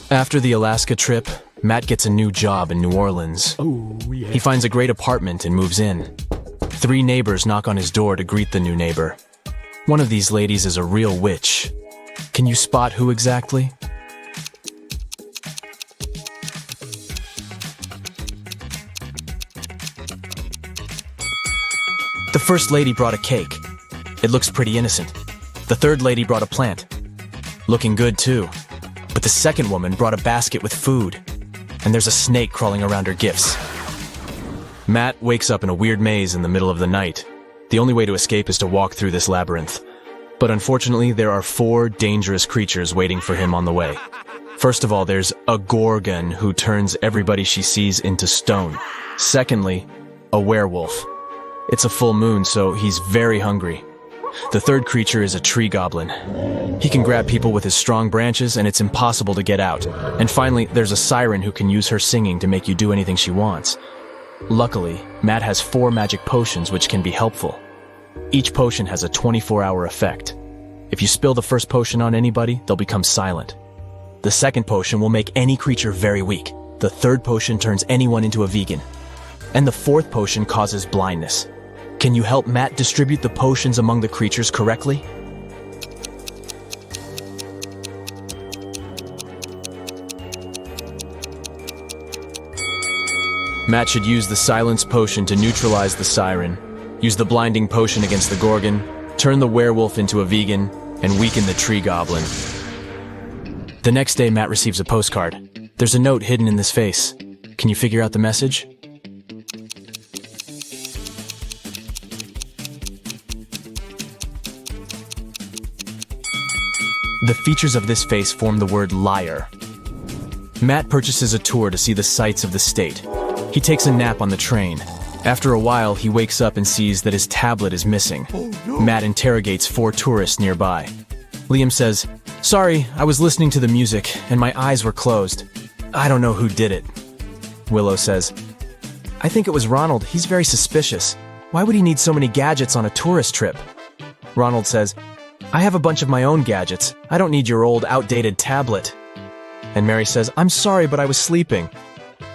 After the Alaska trip, Matt gets a new job in New Orleans. He finds a great apartment and moves in. 3 neighbors knock on his door to greet the new neighbor. One of these ladies is a real witch. Can you spot who exactly? The first lady brought a cake. It looks pretty innocent. The third lady brought a plant. Looking good too. But the second woman brought a basket with food. And there's a snake crawling around her gifts. Matt wakes up in a weird maze in the middle of the night. The only way to escape is to walk through this labyrinth. But unfortunately, there are 4 dangerous creatures waiting for him on the way. First of all, there's a gorgon who turns everybody she sees into stone. Secondly, a werewolf. It's a full moon, so he's very hungry. The third creature is a tree goblin. He can grab people with his strong branches, and it's impossible to get out. And finally, there's a siren who can use her singing to make you do anything she wants. Luckily, Matt has 4 magic potions which can be helpful. Each potion has a 24-hour effect. If you spill the first potion on anybody, they'll become silent. The second potion will make any creature very weak. The third potion turns anyone into a vegan. And the fourth potion causes blindness. Can you help Matt distribute the potions among the creatures correctly? Matt should use the silence potion to neutralize the siren, use the blinding potion against the gorgon, turn the werewolf into a vegan, and weaken the tree goblin. The next day, Matt receives a postcard. There's a note hidden in this face. Can you figure out the message? The features of this face form the word liar. Matt purchases a tour to see the sights of the state. He takes a nap on the train. After a while, he wakes up and sees that his tablet is missing. Matt interrogates 4 tourists nearby. Liam says, "Sorry, I was listening to the music and my eyes were closed. I don't know who did it." Willow says, "I think it was Ronald. He's very suspicious. Why would he need so many gadgets on a tourist trip?" Ronald says, "I have a bunch of my own gadgets. I don't need your old, outdated tablet." And Mary says, "I'm sorry, but I was sleeping.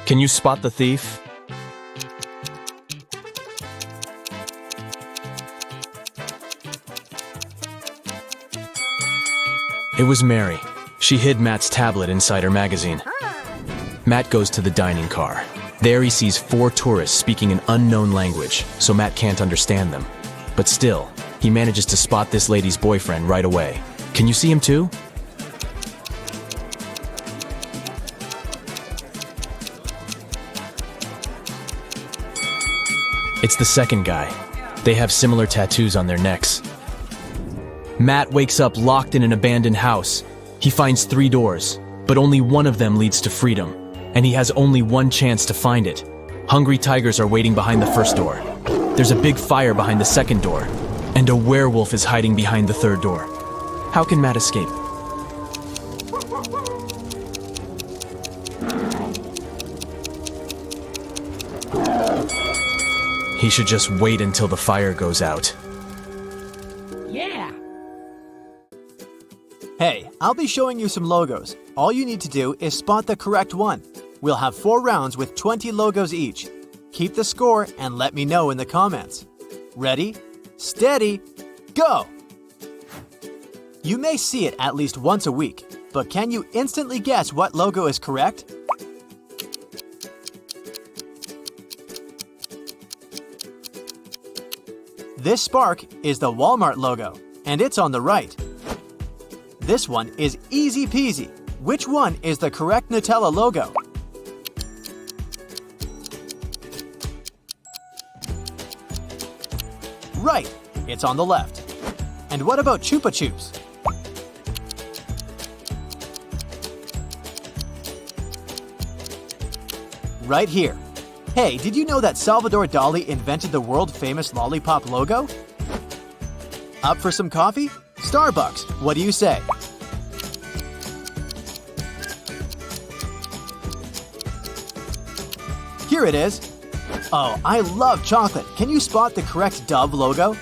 Can you spot the thief?" It was Mary. She hid Matt's tablet inside her magazine. Matt goes to the dining car. There he sees 4 tourists speaking an unknown language, so Matt can't understand them. But still, he manages to spot this lady's boyfriend right away. Can you see him too? It's the second guy. They have similar tattoos on their necks. Matt wakes up locked in an abandoned house. He finds 3 doors, but only one of them leads to freedom, and he has only one chance to find it. Hungry tigers are waiting behind the first door. There's a big fire behind the second door, and a werewolf is hiding behind the third door. How can Matt escape? He should just wait until the fire goes out. Yeah! Hey, I'll be showing you some logos. All you need to do is spot the correct one. We'll have 4 rounds with 20 logos each. Keep the score and let me know in the comments. Ready, steady, go! You may see it at least once a week, but can you instantly guess what logo is correct? This spark is the Walmart logo, and it's on the right. This one is easy peasy. Which one is the correct Nutella logo? Right, it's on the left. And what about Chupa Chups? Right here. Hey, did you know that Salvador Dali invented the world-famous lollipop logo? Up for some coffee? Starbucks, what do you say? Here it is. Oh, I love chocolate. Can you spot the correct Dove logo?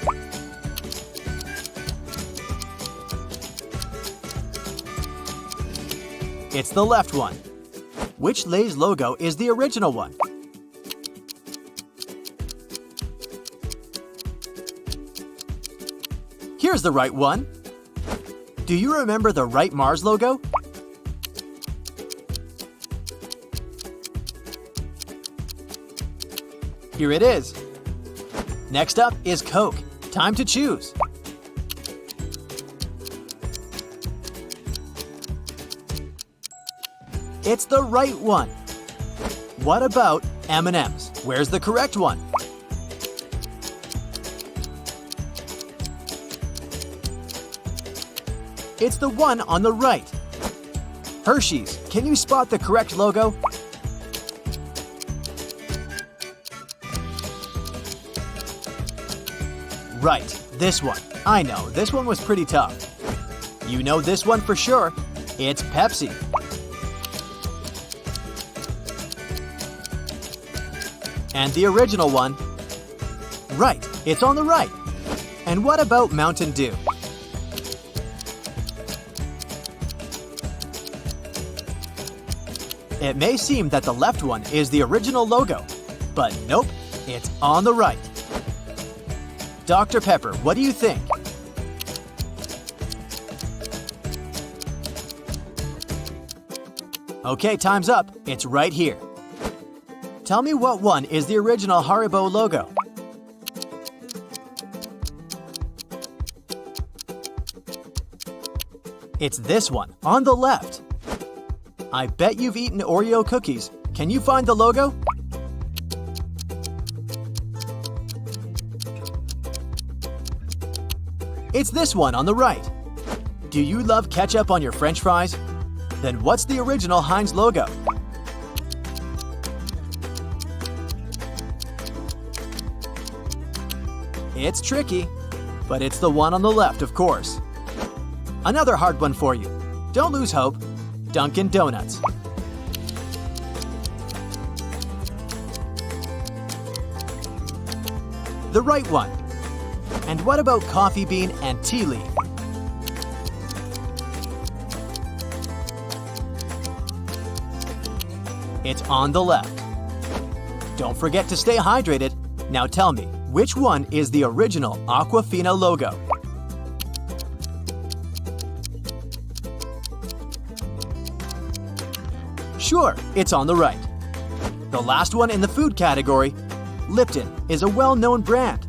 It's the left one. Which Lay's logo is the original one? Here's the right one. Do you remember the right Mars logo? Here it is. Next up is Coke. Time to choose. It's the right one. What about M&M's? Where's the correct one? It's the one on the right. Hershey's, can you spot the correct logo? Right, this one. I know, this one was pretty tough. You know this one for sure. It's Pepsi. And the original one? Right, it's on the right. And what about Mountain Dew? It may seem that the left one is the original logo, but nope, it's on the right. Dr. Pepper, what do you think? Okay, time's up. It's right here. Tell me what one is the original Haribo logo. It's this one, on the left. I bet you've eaten Oreo cookies. Can you find the logo? It's this one on the right. Do you love ketchup on your French fries? Then what's the original Heinz logo? It's tricky, but it's the one on the left, of course. Another hard one for you. Don't lose hope. Dunkin' Donuts. The right one. And what about Coffee Bean and Tea Leaf? It's on the left. Don't forget to stay hydrated. Now tell me, which one is the original Aquafina logo? Sure, it's on the right. The last one in the food category, Lipton, is a well-known brand.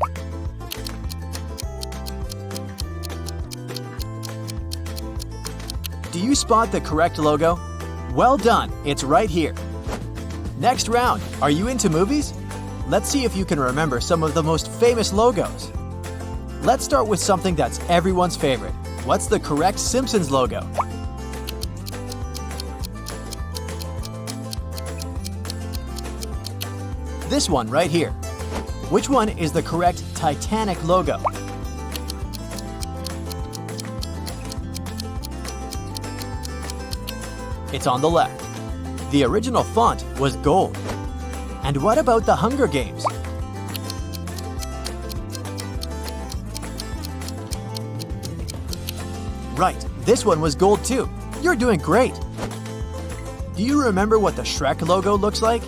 Do you spot the correct logo? Well done, it's right here. Next round, are you into movies? Let's see if you can remember some of the most famous logos. Let's start with something that's everyone's favorite. What's the correct Simpsons logo? This one right here. Which one is the correct Titanic logo? It's on the left. The original font was gold. And what about the Hunger Games? Right, this one was gold too. You're doing great. Do you remember what the Shrek logo looks like?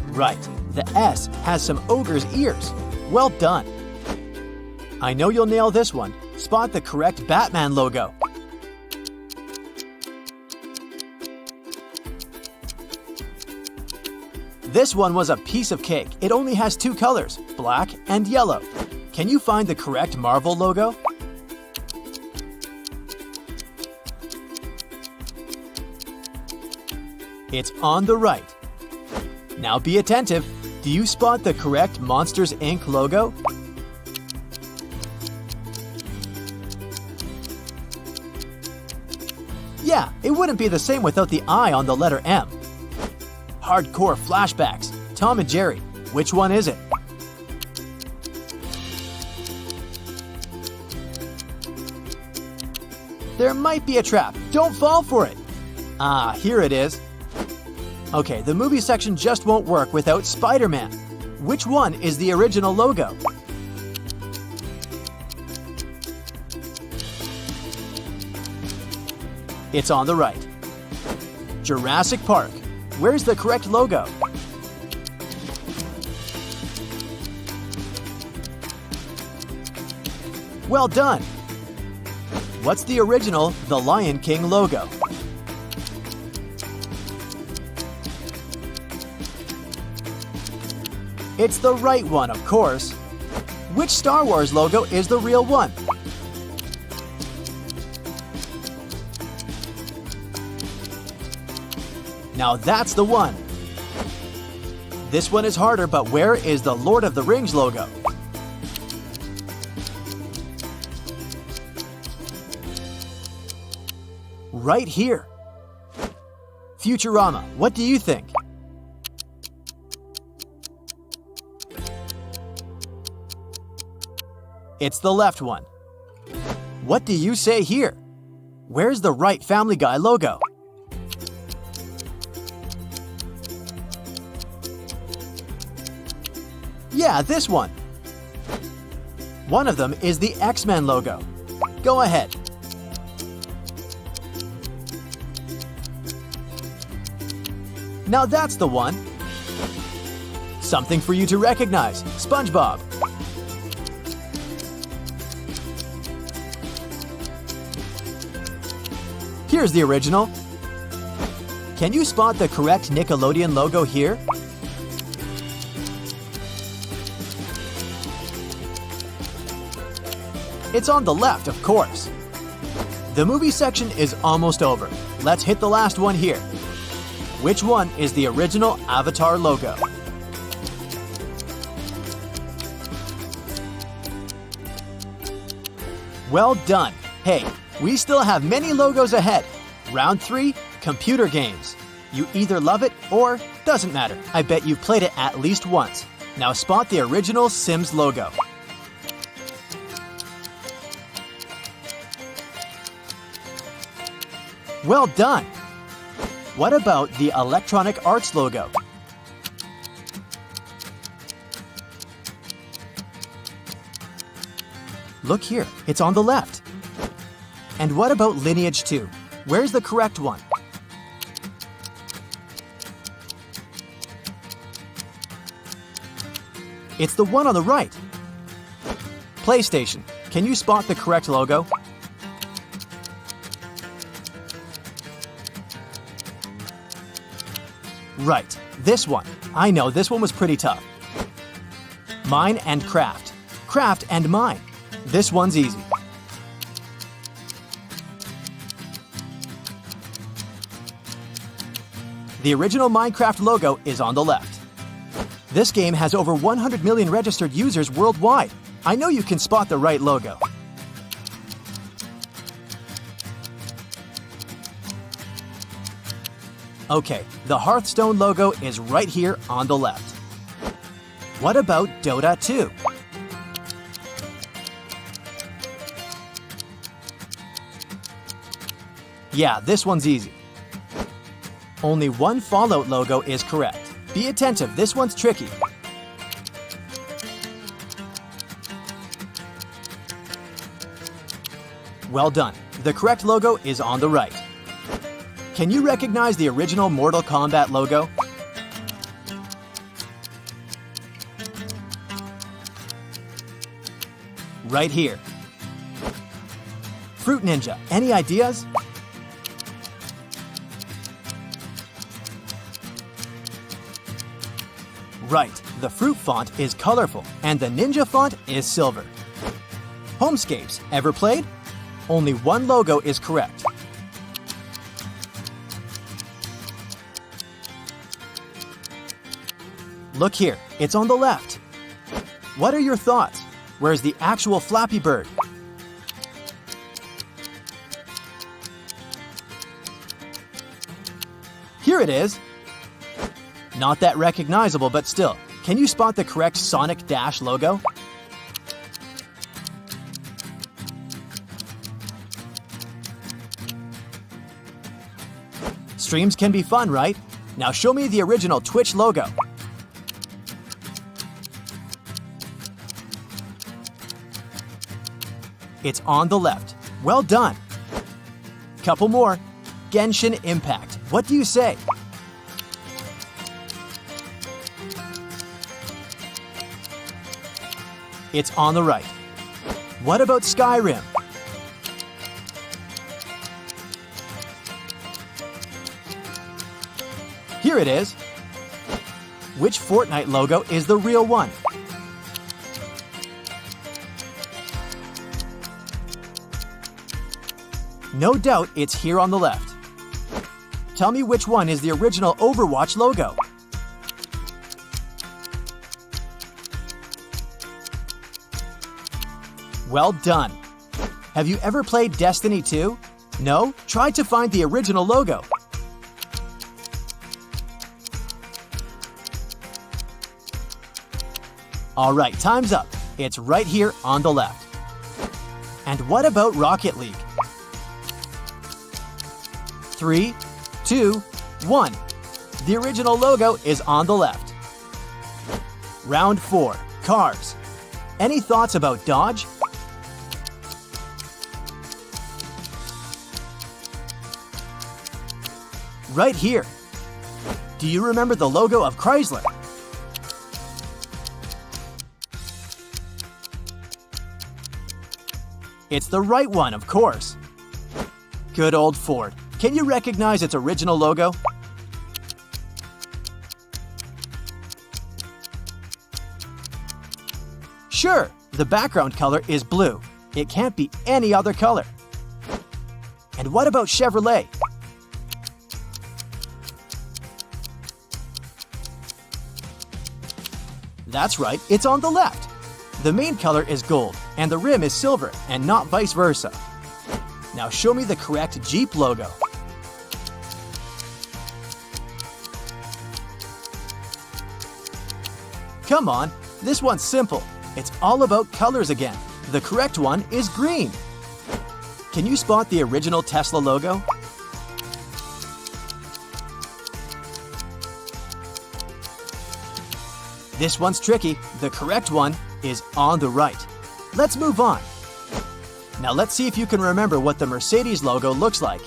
Right, the S has some ogre's ears. Well done. I know you'll nail this one. Spot the correct Batman logo. This one was a piece of cake. It only has two colors, black and yellow. Can you find the correct Marvel logo? It's on the right. Now be attentive. Do you spot the correct Monsters Inc. logo? Yeah, it wouldn't be the same without the I on the letter M. Hardcore flashbacks. Tom and Jerry. Which one is it? There might be a trap. Don't fall for it. Ah, here it is. Okay, the movie section just won't work without Spider-Man. Which one is the original logo? It's on the right. Jurassic Park. Where's the correct logo? Well done! What's the original The Lion King logo? It's the right one, of course. Which Star Wars logo is the real one? Now that's the one. This one is harder, but where is the Lord of the Rings logo? Right here. Futurama, what do you think? It's the left one. What do you say here? Where's the right Family Guy logo? Yeah, this one. One of them is the X-Men logo. Go ahead. Now that's the one. Something for you to recognize. SpongeBob. Here's the original. Can you spot the correct Nickelodeon logo here? It's on the left, of course. The movie section is almost over. Let's hit the last one here. Which one is the original Avatar logo? Well done. Hey, we still have many logos ahead. Round 3, computer games. You either love it or doesn't matter. I bet you've played it at least once. Now spot the original Sims logo. Well done! What about the Electronic Arts logo? Look here, it's on the left. And what about Lineage 2? Where's the correct one? It's the one on the right. PlayStation, can you spot the correct logo? Right, this one. I know, this one was pretty tough. Mine and Craft. Craft and Mine. This one's easy. The original Minecraft logo is on the left. This game has over 100 million registered users worldwide. I know you can spot the right logo. Okay, the Hearthstone logo is right here on the left. What about Dota 2? Yeah, this one's easy. Only one Fallout logo is correct. Be attentive, this one's tricky. Well done. The correct logo is on the right. Can you recognize the original Mortal Kombat logo? Right here. Fruit Ninja, any ideas? Right, the fruit font is colorful and the ninja font is silver. Homescapes, ever played? Only one logo is correct. Look here, it's on the left. What are your thoughts? Where's the actual Flappy Bird? Here it is. Not that recognizable, but still. Can you spot the correct Sonic Dash logo? Streams can be fun, right? Now show me the original Twitch logo. It's on the left. Well done. Couple more. Genshin Impact. What do you say? It's on the right. What about Skyrim? Here it is. Which Fortnite logo is the real one? No doubt it's here on the left. Tell me which one is the original Overwatch logo. Well done. Have you ever played Destiny 2? No? Try to find the original logo. All right, time's up. It's right here on the left. And what about Rocket League? 3, 2, 1. The original logo is on the left. Round 4, cars. Any thoughts about Dodge? Right here. Do you remember the logo of Chrysler? It's the right one, of course. Good old Ford. Can you recognize its original logo? Sure, the background color is blue. It can't be any other color. And what about Chevrolet? That's right, it's on the left. The main color is gold, and the rim is silver, and not vice versa. Now show me the correct Jeep logo. Come on, this one's simple. It's all about colors again. The correct one is green. Can you spot the original Tesla logo? This one's tricky. The correct one is on the right. Let's move on. Now let's see if you can remember what the Mercedes logo looks like.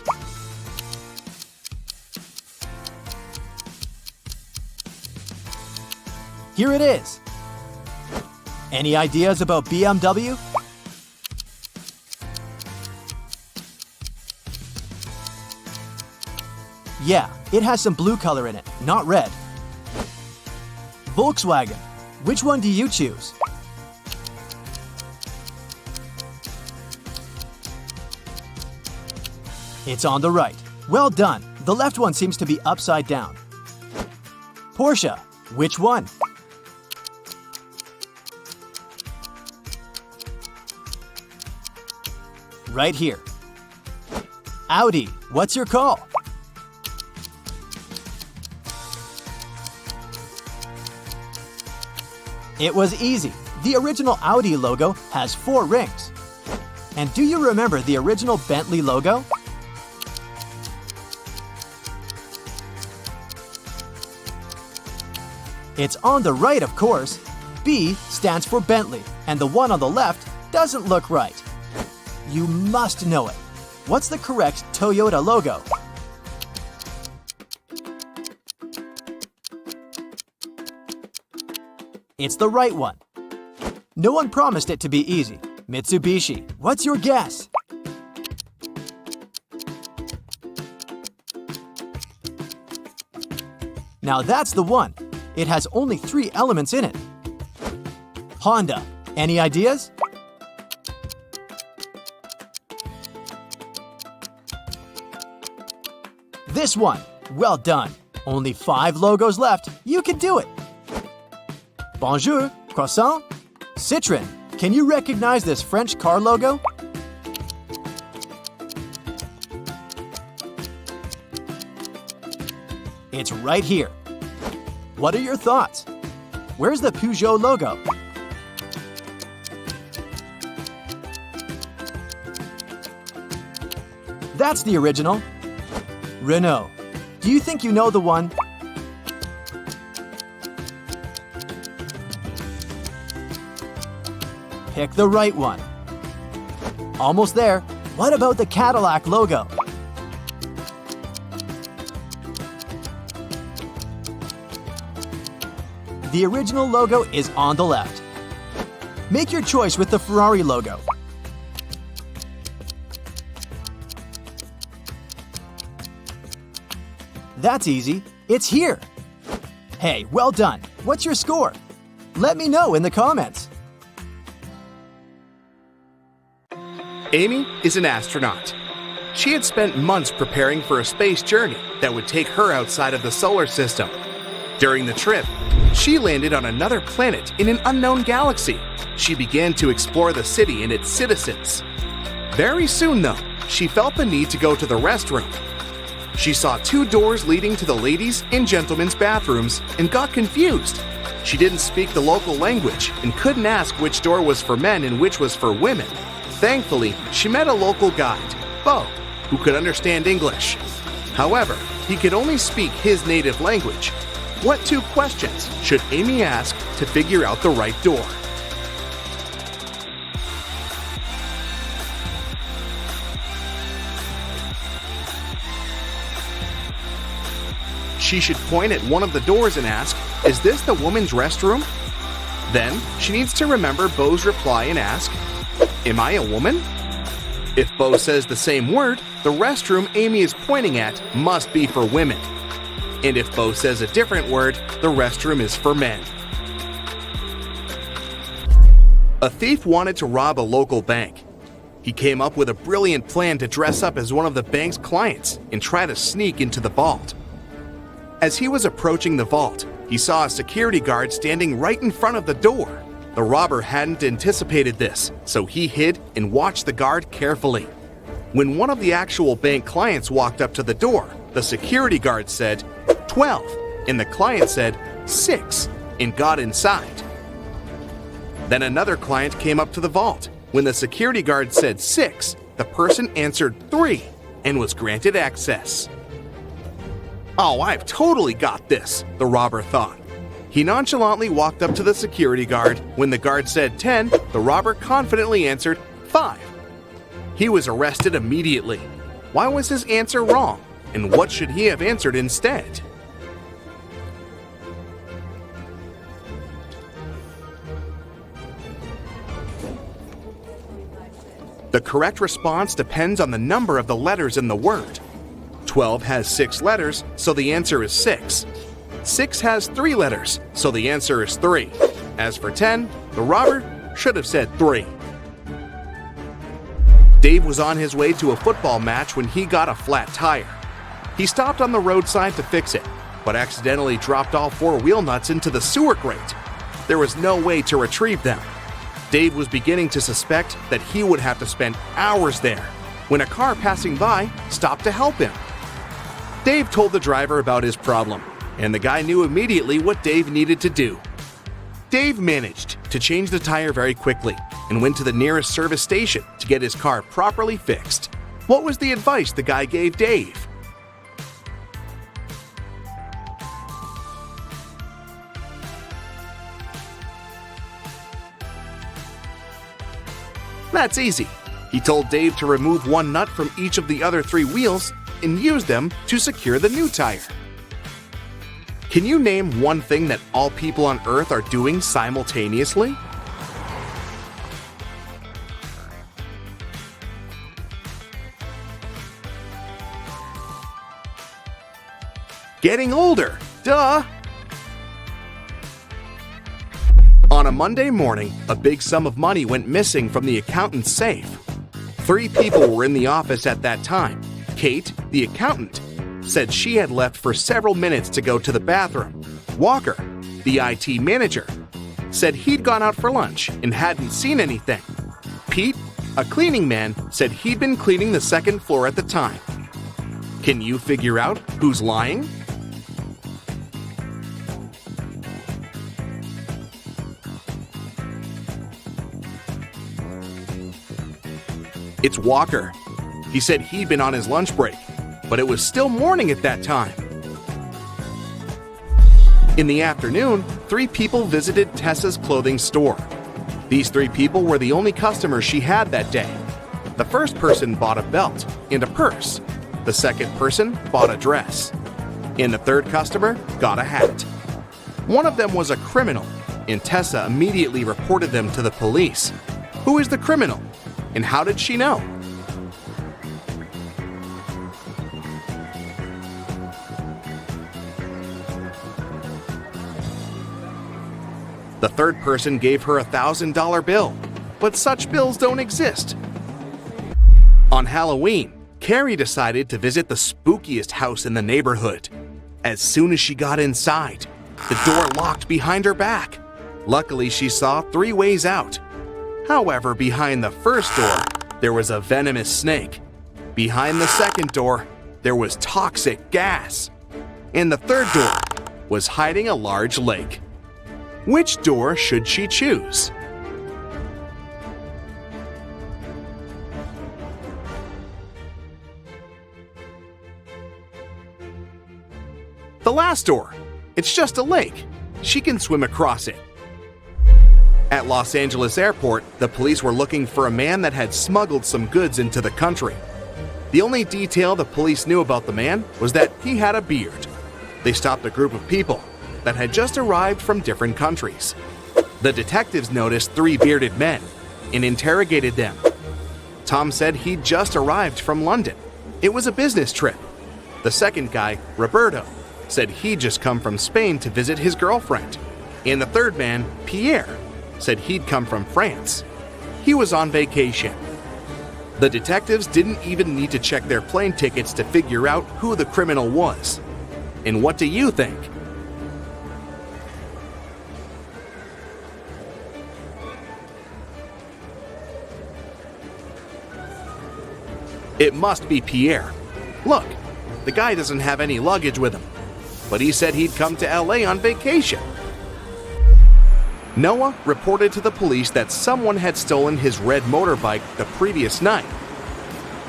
Here it is. Any ideas about BMW? Yeah, it has some blue color in it, not red. Volkswagen. Which one do you choose? It's on the right. Well done. The left one seems to be upside down. Porsche. Which one? Right here. Audi. What's your call? It was easy. The original Audi logo has 4 rings. And do you remember the original Bentley logo? It's on the right, of course. B stands for Bentley, and the one on the left doesn't look right. You must know it. What's the correct Toyota logo? It's the right one. No one promised it to be easy. Mitsubishi. What's your guess? Now that's the one. It has only 3 elements in it. Honda. Any ideas? This one. Well done. Only 5 logos left. You can do it. Bonjour. Croissant. Citroën. Can you recognize this French car logo? It's right here. What are your thoughts? Where's the Peugeot logo? That's the original. Renault. Do you think you know the one? Pick the right one. Almost there. What about the Cadillac logo? The original logo is on the left. Make your choice with the Ferrari logo. That's easy. It's here. Hey, well done. What's your score? Let me know in the comments. Amy is an astronaut. She had spent months preparing for a space journey that would take her outside of the solar system. During the trip, she landed on another planet in an unknown galaxy. She began to explore the city and its citizens. Very soon, though, she felt the need to go to the restroom. She saw 2 doors leading to the ladies' and gentlemen's bathrooms and got confused. She didn't speak the local language and couldn't ask which door was for men and which was for women. Thankfully, she met a local guide, Bo, who could understand English. However, he could only speak his native language. What 2 questions should Amy ask to figure out the right door? She should point at one of the doors and ask, "Is this the woman's restroom?" Then, she needs to remember Bo's reply and ask, "Am I a woman?" If Bo says the same word, the restroom Amy is pointing at must be for women. And if Bo says a different word, the restroom is for men. A thief wanted to rob a local bank. He came up with a brilliant plan to dress up as one of the bank's clients and try to sneak into the vault. As he was approaching the vault, he saw a security guard standing right in front of the door. The robber hadn't anticipated this, so he hid and watched the guard carefully. When one of the actual bank clients walked up to the door, the security guard said, 12, and the client said, 6, and got inside. Then another client came up to the vault. When the security guard said 6, the person answered 3, and was granted access. "Oh, I've totally got this," the robber thought. He nonchalantly walked up to the security guard. When the guard said 10, the robber confidently answered 5. He was arrested immediately. Why was his answer wrong? And what should he have answered instead? The correct response depends on the number of the letters in the word. 12 has 6 letters, so the answer is 6. 6 has 3 letters, so the answer is 3. As for 10, the robber should have said 3. Dave was on his way to a football match when he got a flat tire. He stopped on the roadside to fix it. but accidentally dropped all 4 wheel nuts into the sewer grate. There was no way to retrieve them. Dave was beginning to suspect that he would have to spend hours there when a car passing by stopped to help him. Dave told the driver about his problem, and the guy knew immediately what Dave needed to do. Dave managed to change the tire very quickly and went to the nearest service station to get his car properly fixed. What was the advice the guy gave Dave? That's easy. He told Dave to remove 1 nut from each of the other 3 wheels and use them to secure the new tire. Can you name one thing that all people on Earth are doing simultaneously? Getting older, duh! On a Monday morning, a big sum of money went missing from the accountant's safe. 3 people were in the office at that time. Kate, the accountant, said she had left for several minutes to go to the bathroom. Walker, the IT manager, said he'd gone out for lunch and hadn't seen anything. Pete, a cleaning man, said he'd been cleaning the 2nd floor at the time. Can you figure out who's lying? It's Walker. He said he'd been on his lunch break, but it was still morning at that time. In the afternoon, 3 people visited Tessa's clothing store. These 3 people were the only customers she had that day. The first person bought a belt and a purse. The second person bought a dress. And the third customer got a hat. One of them was a criminal, and Tessa immediately reported them to the police. Who is the criminal? And how did she know? The third person gave her a $1,000 bill, but such bills don't exist. On Halloween, Carrie decided to visit the spookiest house in the neighborhood. As soon as she got inside, the door locked behind her back. Luckily, she saw 3 ways out. However, behind the first door, there was a venomous snake. Behind the second door, there was toxic gas. And the third door was hiding a large lake. Which door should she choose? The last door. It's just a lake. She can swim across it. At Los Angeles Airport, the police were looking for a man that had smuggled some goods into the country. The only detail the police knew about the man was that he had a beard. They stopped a group of people that had just arrived from different countries. The detectives noticed 3 bearded men and interrogated them. Tom said he'd just arrived from London. It was a business trip. The second guy, Roberto, said he'd just come from Spain to visit his girlfriend. And the third man, Pierre, said he'd come from France. He was on vacation. The detectives didn't even need to check their plane tickets to figure out who the criminal was. And what do you think? It must be Pierre. Look, the guy doesn't have any luggage with him, but he said he'd come to LA on vacation. Noah reported to the police that someone had stolen his red motorbike the previous night.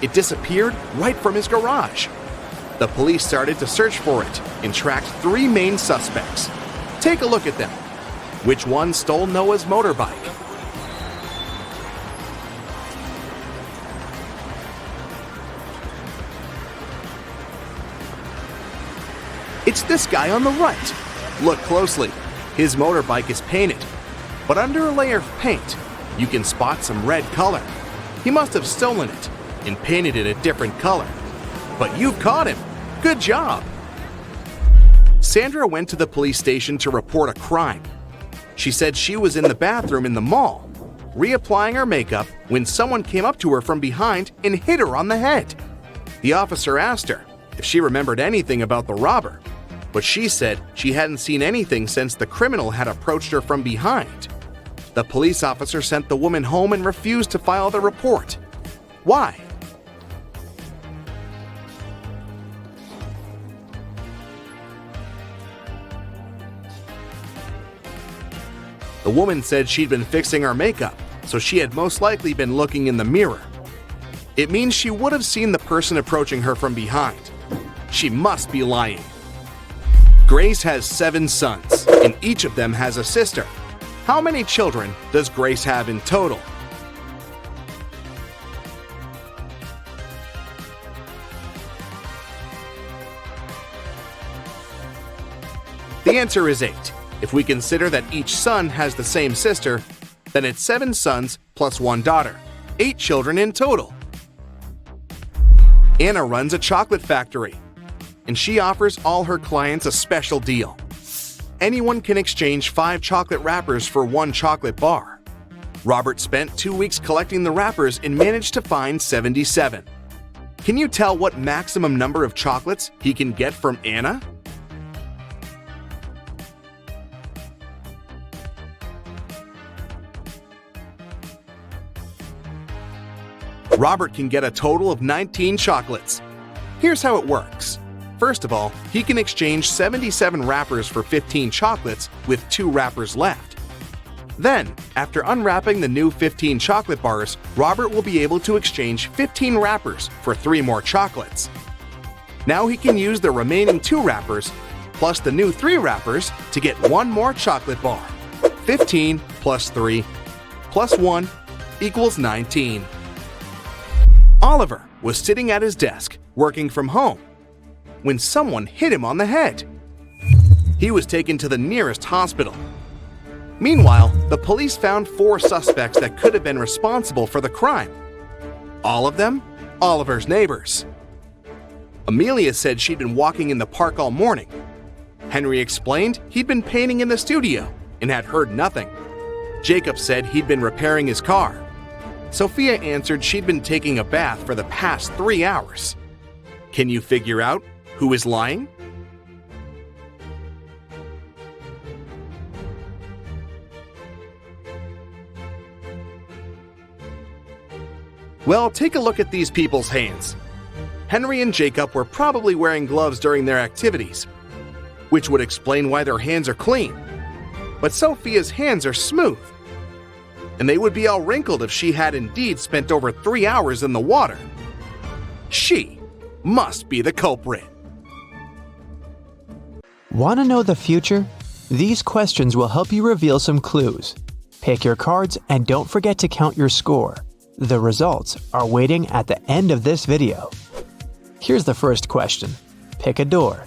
It disappeared right from his garage. The police started to search for it and tracked 3 main suspects. Take a look at them. Which one stole Noah's motorbike? It's this guy on the right. Look closely. His motorbike is painted, but under a layer of paint, you can spot some red color. He must have stolen it and painted it a different color. But you've caught him. Good job. Sandra went to the police station to report a crime. She said she was in the bathroom in the mall, reapplying her makeup when someone came up to her from behind and hit her on the head. The officer asked her if she remembered anything about the robber. but she said she hadn't seen anything since the criminal had approached her from behind. The police officer sent the woman home and refused to file the report. Why? The woman said she'd been fixing her makeup, so she had most likely been looking in the mirror. It means she would have seen the person approaching her from behind. She must be lying. Grace has 7 sons, and each of them has a sister. How many children does Grace have in total? The answer is 8. If we consider that each son has the same sister, then it's 7 sons plus 1 daughter, 8 children in total. Anna runs a chocolate factory, and she offers all her clients a special deal. Anyone can exchange 5 chocolate wrappers for 1 chocolate bar. Robert spent 2 weeks collecting the wrappers and managed to find 77. Can you tell what maximum number of chocolates he can get from Anna? Robert can get a total of 19 chocolates. Here's how it works. First of all, he can exchange 77 wrappers for 15 chocolates with 2 wrappers left. Then, after unwrapping the new 15 chocolate bars, Robert will be able to exchange 15 wrappers for 3 more chocolates. Now he can use the remaining 2 wrappers plus the new 3 wrappers to get 1 more chocolate bar. 15 plus 3 plus 1 equals 19. Oliver was sitting at his desk, working from home, when someone hit him on the head. He was taken to the nearest hospital. Meanwhile, the police found 4 suspects that could have been responsible for the crime. All of them, Oliver's neighbors. Amelia said she'd been walking in the park all morning. Henry explained he'd been painting in the studio and had heard nothing. Jacob said he'd been repairing his car. Sophia answered she'd been taking a bath for the past 3 hours. Can you figure out who is lying? Well, take a look at these people's hands. Henry and Jacob were probably wearing gloves during their activities, which would explain why their hands are clean. But Sophia's hands are smooth, and they would be all wrinkled if she had indeed spent over 3 hours in the water. She must be the culprit. Want to know the future? These questions will help you reveal some clues. Pick your cards and don't forget to count your score. The results are waiting at the end of this video. Here's the first question. Pick a door.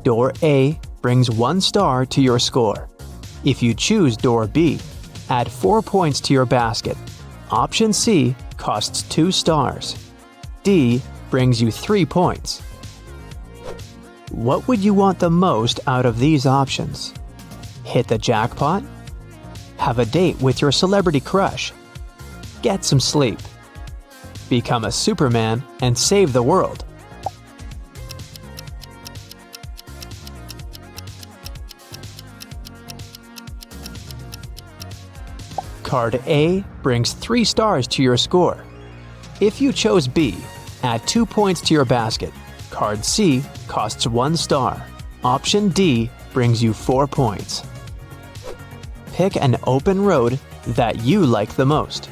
Door A brings 1 star to your score. If you choose door B, add 4 points to your basket. Option C costs 2 stars. D brings you 3 points. What would you want the most out of these options? Hit the jackpot? Have a date with your celebrity crush? Get some sleep? Become a Superman and save the world? Card A brings 3 stars to your score. If you chose B, add 2 points to your basket. Card C costs 1 star. Option D brings you 4 points. Pick an open road that you like the most.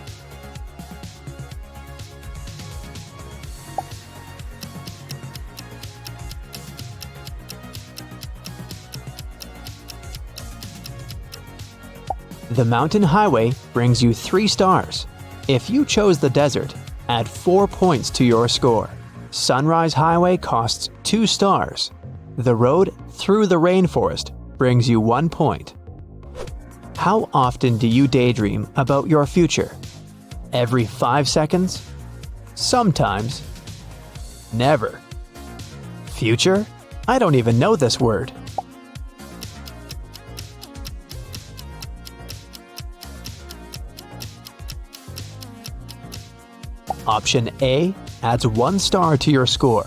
The mountain highway brings you 3 stars. If you chose the desert, add 4 points to your score. Sunrise Highway costs 2 stars. The road through the rainforest brings you 1 point. How often do you daydream about your future? Every 5 seconds? Sometimes. Never. Future? I don't even know this word. Option A adds 1 star to your score.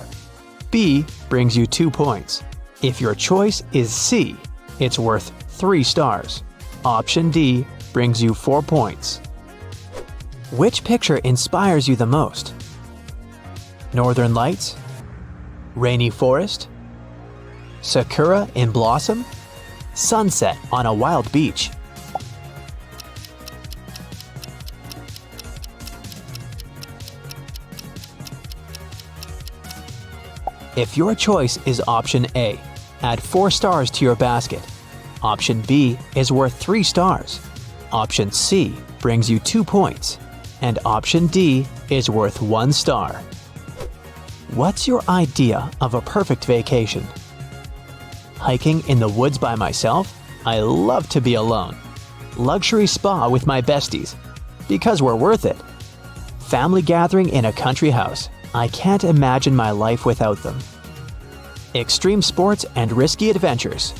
B brings you 2 points. If your choice is C, it's worth 3 stars. Option D brings you 4 points. Which picture inspires you the most? Northern Lights? Rainy forest? Sakura in blossom? Sunset on a wild beach? If your choice is option A, add 4 stars to your basket. Option B is worth 3 stars. Option C brings you 2 points. And option D is worth 1 star. What's your idea of a perfect vacation? Hiking in the woods by myself? I love to be alone. Luxury spa with my besties, because we're worth it. Family gathering in a country house. I can't imagine my life without them. Extreme sports and risky adventures.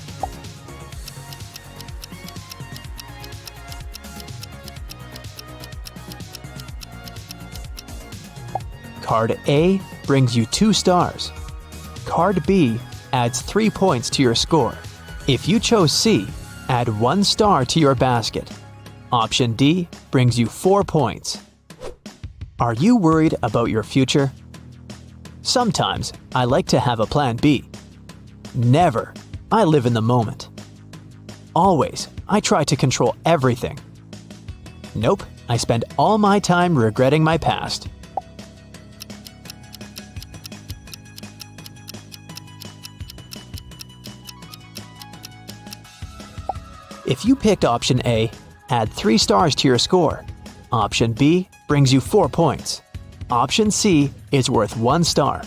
Card A brings you 2 stars. Card B adds 3 points to your score. If you chose C, add 1 star to your basket. Option D brings you 4 points. Are you worried about your future? Sometimes I like to have a plan B. Never. I live in the moment. Always, I try to control everything. Nope, I spend all my time regretting my past. If you picked option A, add 3 stars to your score. Option B brings you 4 points. Option C is worth 1 star.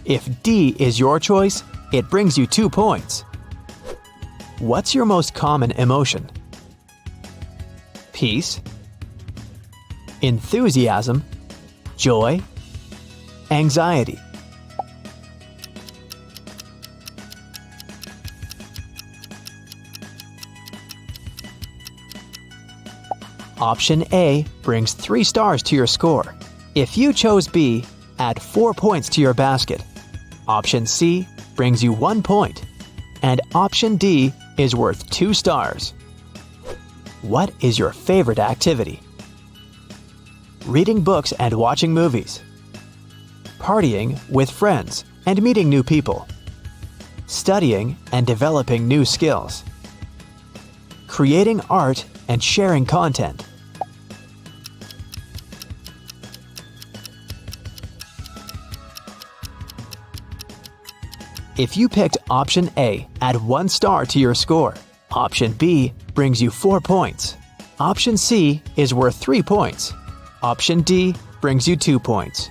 If D is your choice, it brings you 2 points. What's your most common emotion? Peace, enthusiasm, joy, anxiety. Option A brings 3 stars to your score. If you chose B, add 4 points to your basket. Option C brings you 1 point. And option D is worth 2 stars. What is your favorite activity? Reading books and watching movies. Partying with friends and meeting new people. Studying and developing new skills. Creating art and sharing content. If you picked option A, add 1 star to your score. Option B brings you 4 points. Option C is worth 3 points. Option D brings you 2 points.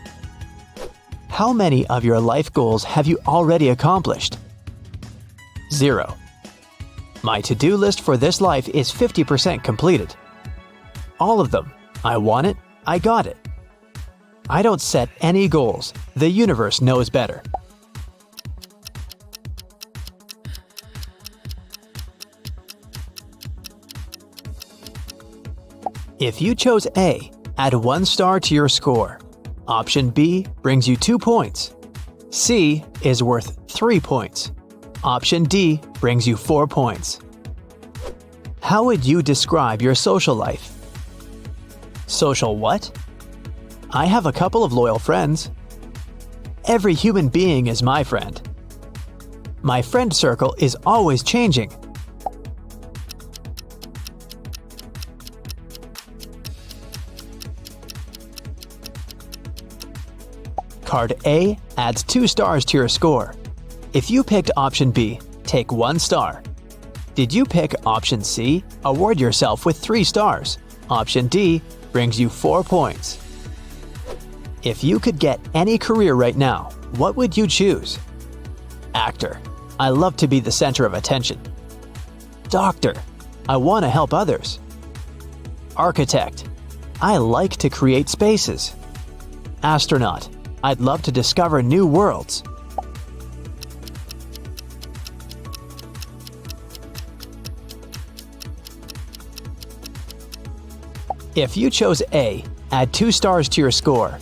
How many of your life goals have you already accomplished? 0. My to-do list for this life is 50% completed. All of them. I want it, I got it. I don't set any goals. The universe knows better. If you chose A, add 1 star to your score. Option B brings you 2 points. C is worth 3 points. Option D brings you 4 points. How would you describe your social life? Social what? I have a couple of loyal friends. Every human being is my friend. My friend circle is always changing. Card A adds 2 stars to your score. If you picked option B, take 1 star. Did you pick option C? Award yourself with 3 stars. Option D brings you 4 points. If you could get any career right now, what would you choose? Actor. I love to be the center of attention. Doctor. I want to help others. Architect. I like to create spaces. Astronaut. I'd love to discover new worlds. If you chose A, add 2 stars to your score.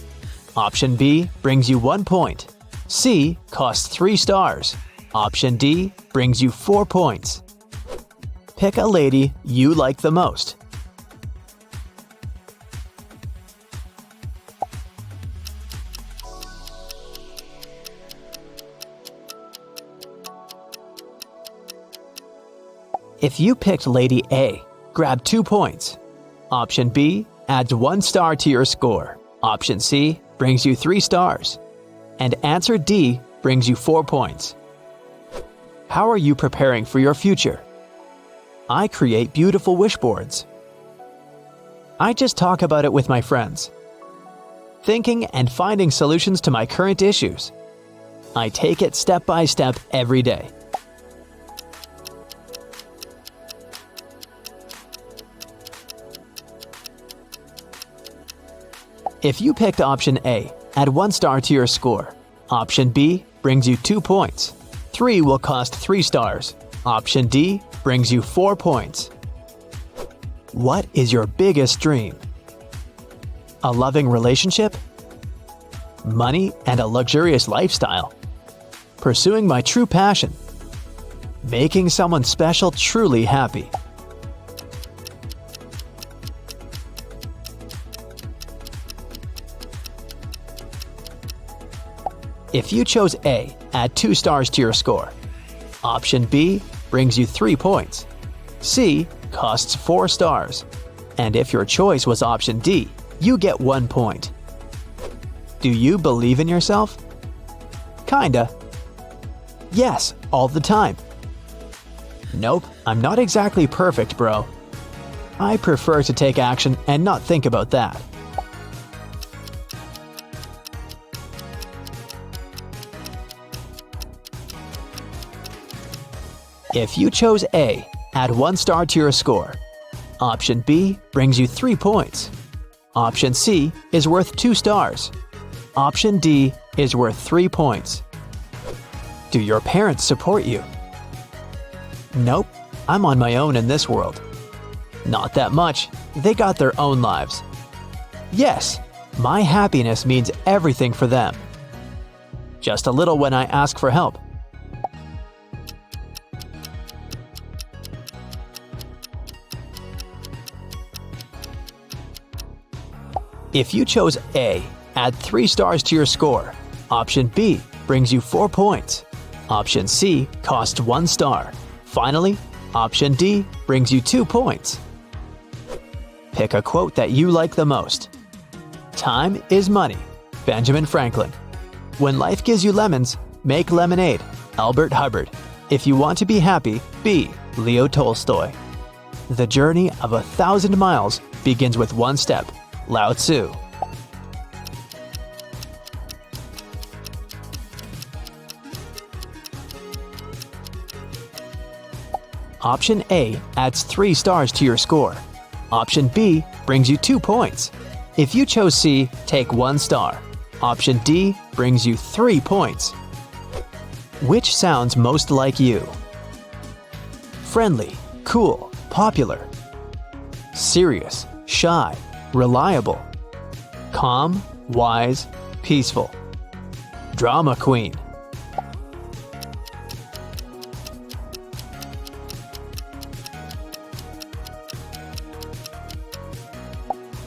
Option B brings you 1 point. C costs 3 stars. Option D brings you 4 points. Pick a lady you like the most. If you picked Lady A, grab 2 points. Option B adds 1 star to your score. Option C brings you 3 stars. And answer D brings you 4 points. How are you preparing for your future? I create beautiful wish boards. I just talk about it with my friends. Thinking and finding solutions to my current issues. I take it step by step every day. If you picked option A, add 1 star to your score. Option B brings you 2 points. 3 will cost 3 stars. Option D brings you 4 points. What is your biggest dream? A loving relationship? Money and a luxurious lifestyle? Pursuing my true passion? Making someone special truly happy? If you chose A, add 2 stars to your score. Option B brings you 3 points. C costs 4 stars. And if your choice was option D, you get 1 point. Do you believe in yourself? Kinda. Yes, all the time. Nope, I'm not exactly perfect, bro. I prefer to take action and not think about that. If you chose A, add 1 star to your score. Option B brings you 3 points. Option C is worth 2 stars. Option D is worth 3 points. Do your parents support you? Nope, I'm on my own in this world. Not that much, they got their own lives. Yes, my happiness means everything for them. Just a little when I ask for help. If you chose A, add 3 stars to your score. Option B brings you 4 points. Option C costs 1 star. Finally, option D brings you 2 points. Pick a quote that you like the most. Time is money. Benjamin Franklin. When life gives you lemons, make lemonade. Albert Hubbard. If you want to be happy, be Leo Tolstoy. The journey of 1,000 miles begins with 1 step. Lao Tzu. Option A adds 3 stars to your score. Option B brings you 2 points. If you chose C, take 1 star. Option D brings you 3 points. Which sounds most like you? Friendly, cool, popular. Serious, shy, reliable. Calm, wise, peaceful. Drama queen.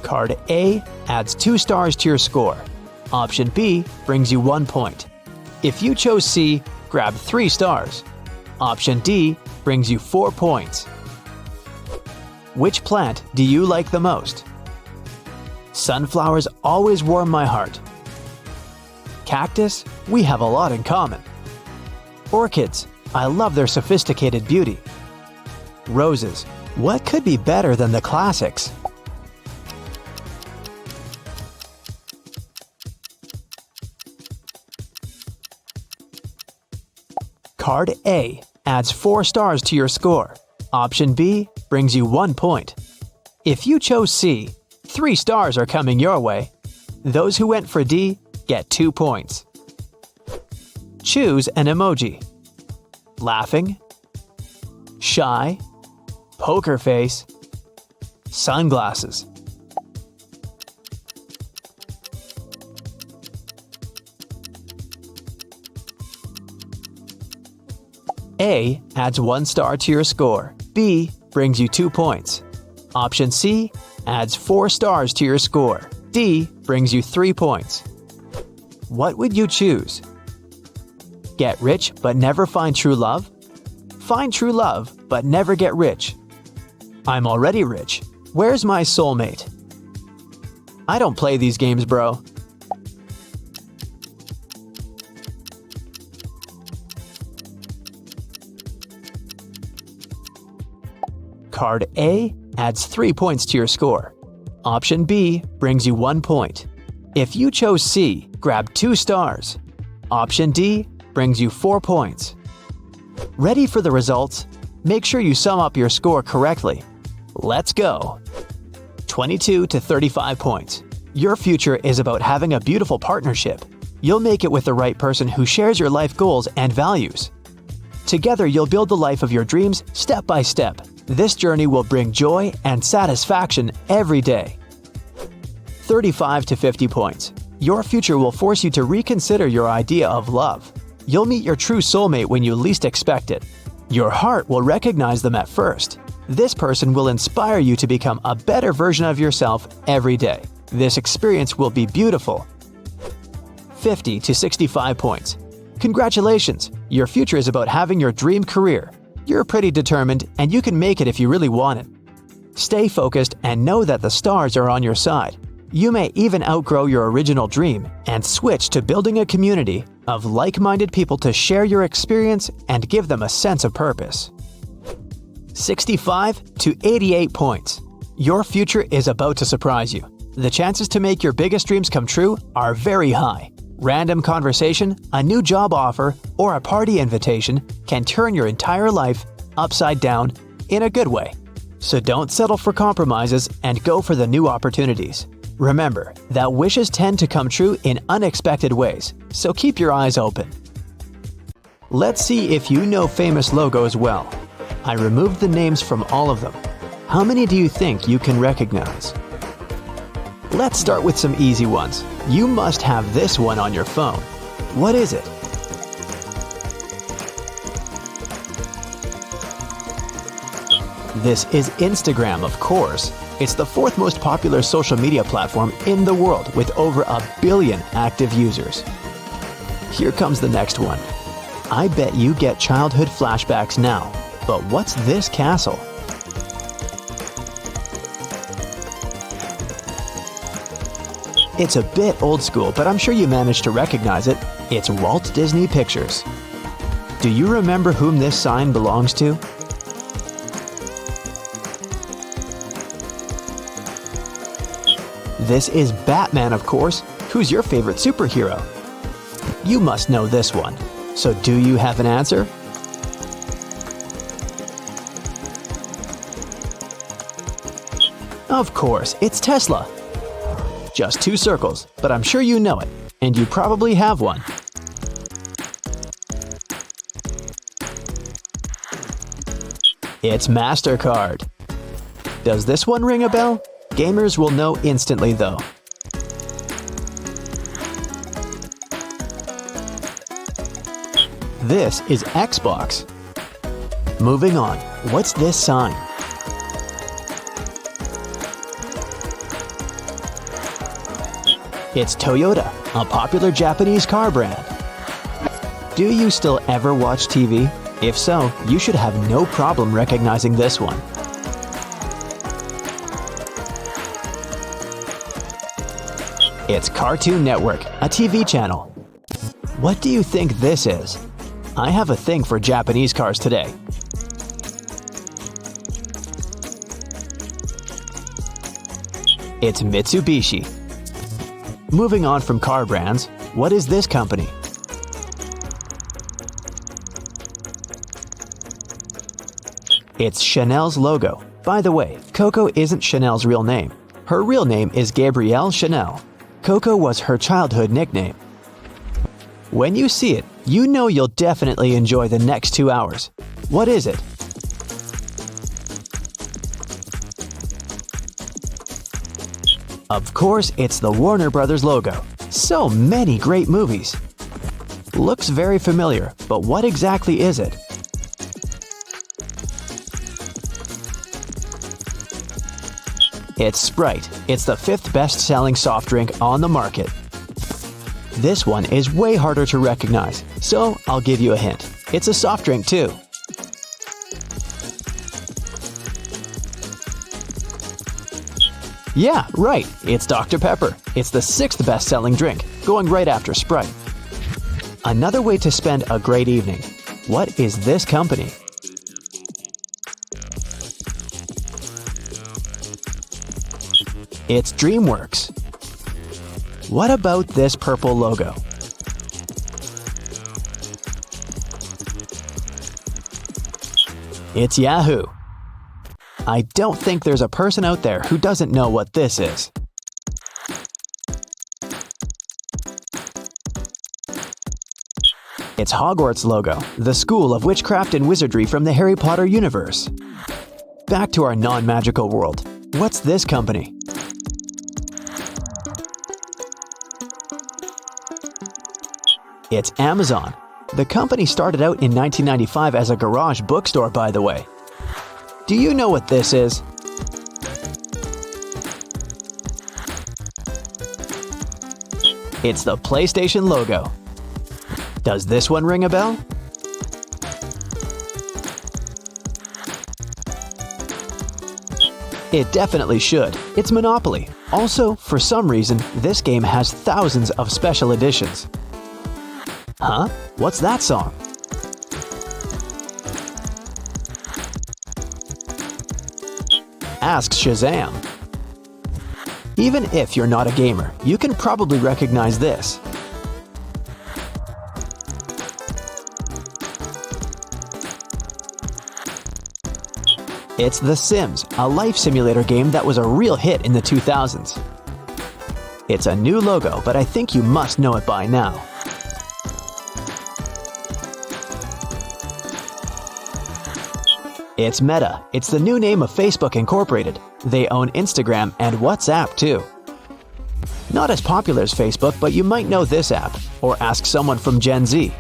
Card A adds 2 stars to your score. Option B brings you 1 point. If you chose C, grab 3 stars. Option D brings you 4 points. Which plant do you like the most? Sunflowers always warm my heart. Cactus, we have a lot in common. Orchids, I love their sophisticated beauty. Roses, what could be better than the classics? Card A adds 4 stars to your score. Option B brings you 1 point. If you chose C, 3 stars are coming your way. Those who went for D get 2 points. Choose an emoji. Laughing, shy, poker face, sunglasses. A adds 1 star to your score. B brings you 2 points. Option C adds 4 stars to your score. D brings you 3 points. What would you choose? Get rich but never find true love? Find true love but never get rich. I'm already rich. Where's my soulmate? I don't play these games, bro. Card A adds 3 points to your score. Option B brings you 1 point. If you chose C, grab 2 stars. Option D brings you 4 points. Ready for the results? Make sure you sum up your score correctly. Let's go! 22 to 35 points. Your future is about having a beautiful partnership. You'll make it with the right person who shares your life goals and values. Together, you'll build the life of your dreams step by step. This journey will bring joy and satisfaction every day. 35 to 50 points. Your future will force you to reconsider your idea of love. You'll meet your true soulmate when you least expect it. Your heart will recognize them at first. This person will inspire you to become a better version of yourself every day. This experience will be beautiful. 50 to 65 points. Congratulations! Your future is about having your dream career. You're pretty determined and you can make it if you really want it. Stay focused and know that the stars are on your side. You may even outgrow your original dream and switch to building a community of like-minded people to share your experience and give them a sense of purpose. 65 to 88 points. Your future is about to surprise you. The chances to make your biggest dreams come true are very high. Random conversation, a new job offer, or a party invitation can turn your entire life upside down in a good way. So don't settle for compromises and go for the new opportunities. Remember that wishes tend to come true in unexpected ways, so keep your eyes open. Let's see if you know famous logos well. I removed the names from all of them. How many do you think you can recognize? Let's start with some easy ones. You must have this one on your phone. What is it? This is Instagram, of course. It's the 4th most popular social media platform in the world with over 1 billion active users. Here comes the next one. I bet you get childhood flashbacks now, but what's this castle? It's a bit old school, but I'm sure you managed to recognize it. It's Walt Disney Pictures. Do you remember whom this sign belongs to? This is Batman, of course. Who's your favorite superhero? You must know this one. So do you have an answer? Of course, it's Tesla. Just 2 circles, but I'm sure you know it, and you probably have one. It's MasterCard. Does this one ring a bell? Gamers will know instantly though. This is Xbox. Moving on, what's this sign? It's Toyota, a popular Japanese car brand. Do you still ever watch TV? If so, you should have no problem recognizing this one. It's Cartoon Network, a TV channel. What do you think this is? I have a thing for Japanese cars today. It's Mitsubishi. Moving on from car brands, what is this company? It's Chanel's logo. By the way, Coco isn't Chanel's real name. Her real name is Gabrielle Chanel. Coco was her childhood nickname. When you see it, you know you'll definitely enjoy the next 2 hours. What is it? Of course, it's the Warner Brothers logo. So many great movies. Looks very familiar, but what exactly is it? It's Sprite. It's the 5th best-selling soft drink on the market. This one is way harder to recognize, so I'll give you a hint. It's a soft drink too. Yeah, right. It's Dr. Pepper. It's the 6th best-selling drink, going right after Sprite. Another way to spend a great evening. What is this company? It's DreamWorks. What about this purple logo? It's Yahoo! I don't think there's a person out there who doesn't know what this is. It's Hogwarts logo, the school of witchcraft and wizardry from the Harry Potter universe. Back to our non-magical world. What's this company? It's Amazon. The company started out in 1995 as a garage bookstore, by the way. Do you know what this is? It's the PlayStation logo. Does this one ring a bell? It definitely should. It's Monopoly. Also, for some reason, this game has thousands of special editions. Huh? What's that song? Ask Shazam. Even if you're not a gamer, you can probably recognize this. It's The Sims, a life simulator game that was a real hit in the 2000s. It's a new logo, but I think you must know it by now. It's Meta. It's the new name of Facebook Incorporated. They own Instagram and WhatsApp too. Not as popular as Facebook, but you might know this app, or ask someone from Gen Z.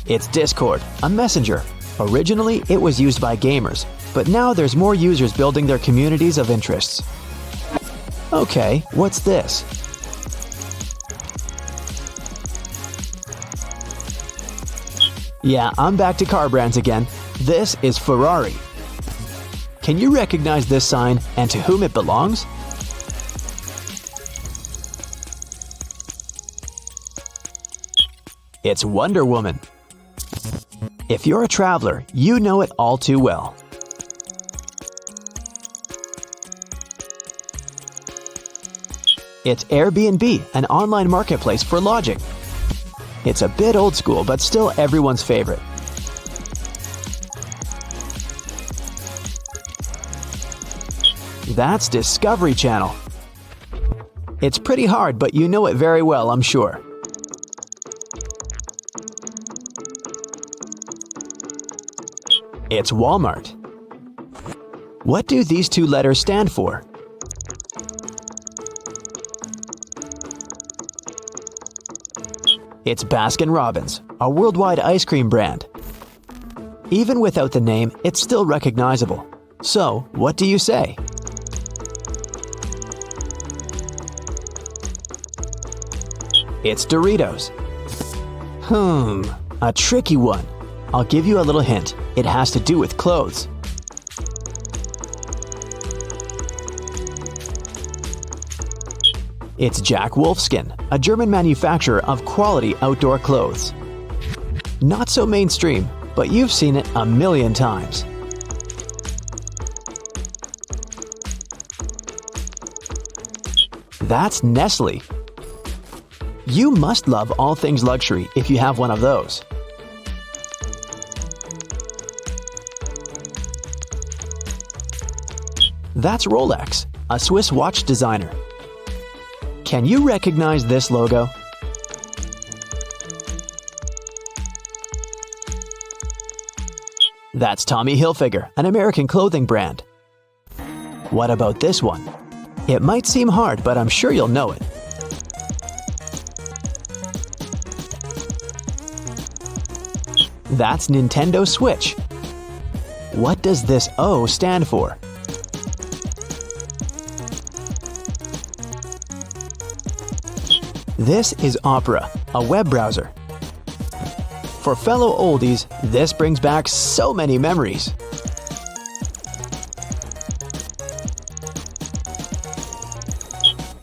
It's Discord, a messenger. Originally, it was used by gamers, but now there's more users building their communities of interests. Okay, what's this? Yeah, I'm back to car brands again. This is Ferrari. Can you recognize this sign and to whom it belongs? It's Wonder Woman. If you're a traveler, you know it all too well. It's Airbnb, an online marketplace for lodging. It's a bit old school, but still everyone's favorite. That's Discovery Channel. It's pretty hard, but you know it very well, I'm sure. It's Walmart. What do these two letters stand for? It's Baskin-Robbins, a worldwide ice cream brand. Even without the name, it's still recognizable. So, what do you say? It's Doritos. A tricky one. I'll give you a little hint. It has to do with clothes. It's Jack Wolfskin, a German manufacturer of quality outdoor clothes. Not so mainstream, but you've seen it a million times. That's Nestle. You must love all things luxury if you have one of those. That's Rolex, a Swiss watch designer. Can you recognize this logo? That's Tommy Hilfiger, an American clothing brand. What about this one? It might seem hard, but I'm sure you'll know it. That's Nintendo Switch. What does this O stand for? This is Opera, a web browser. For fellow oldies, this brings back so many memories.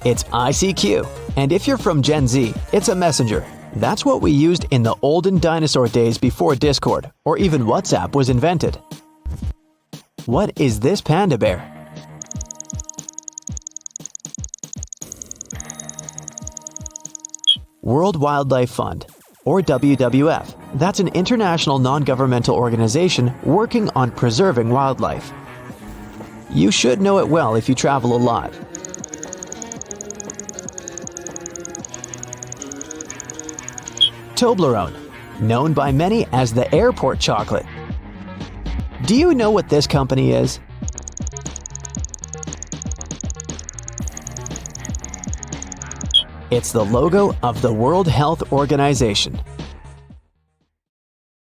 It's ICQ, and if you're from Gen Z, it's a messenger. That's what we used in the olden dinosaur days before Discord, or even WhatsApp was invented. What is this panda bear? World Wildlife Fund, or WWF. That's an international non-governmental organization working on preserving wildlife. You should know it well if you travel a lot. Toblerone, known by many as the airport chocolate. Do you know what this company is? It's the logo of the World Health Organization.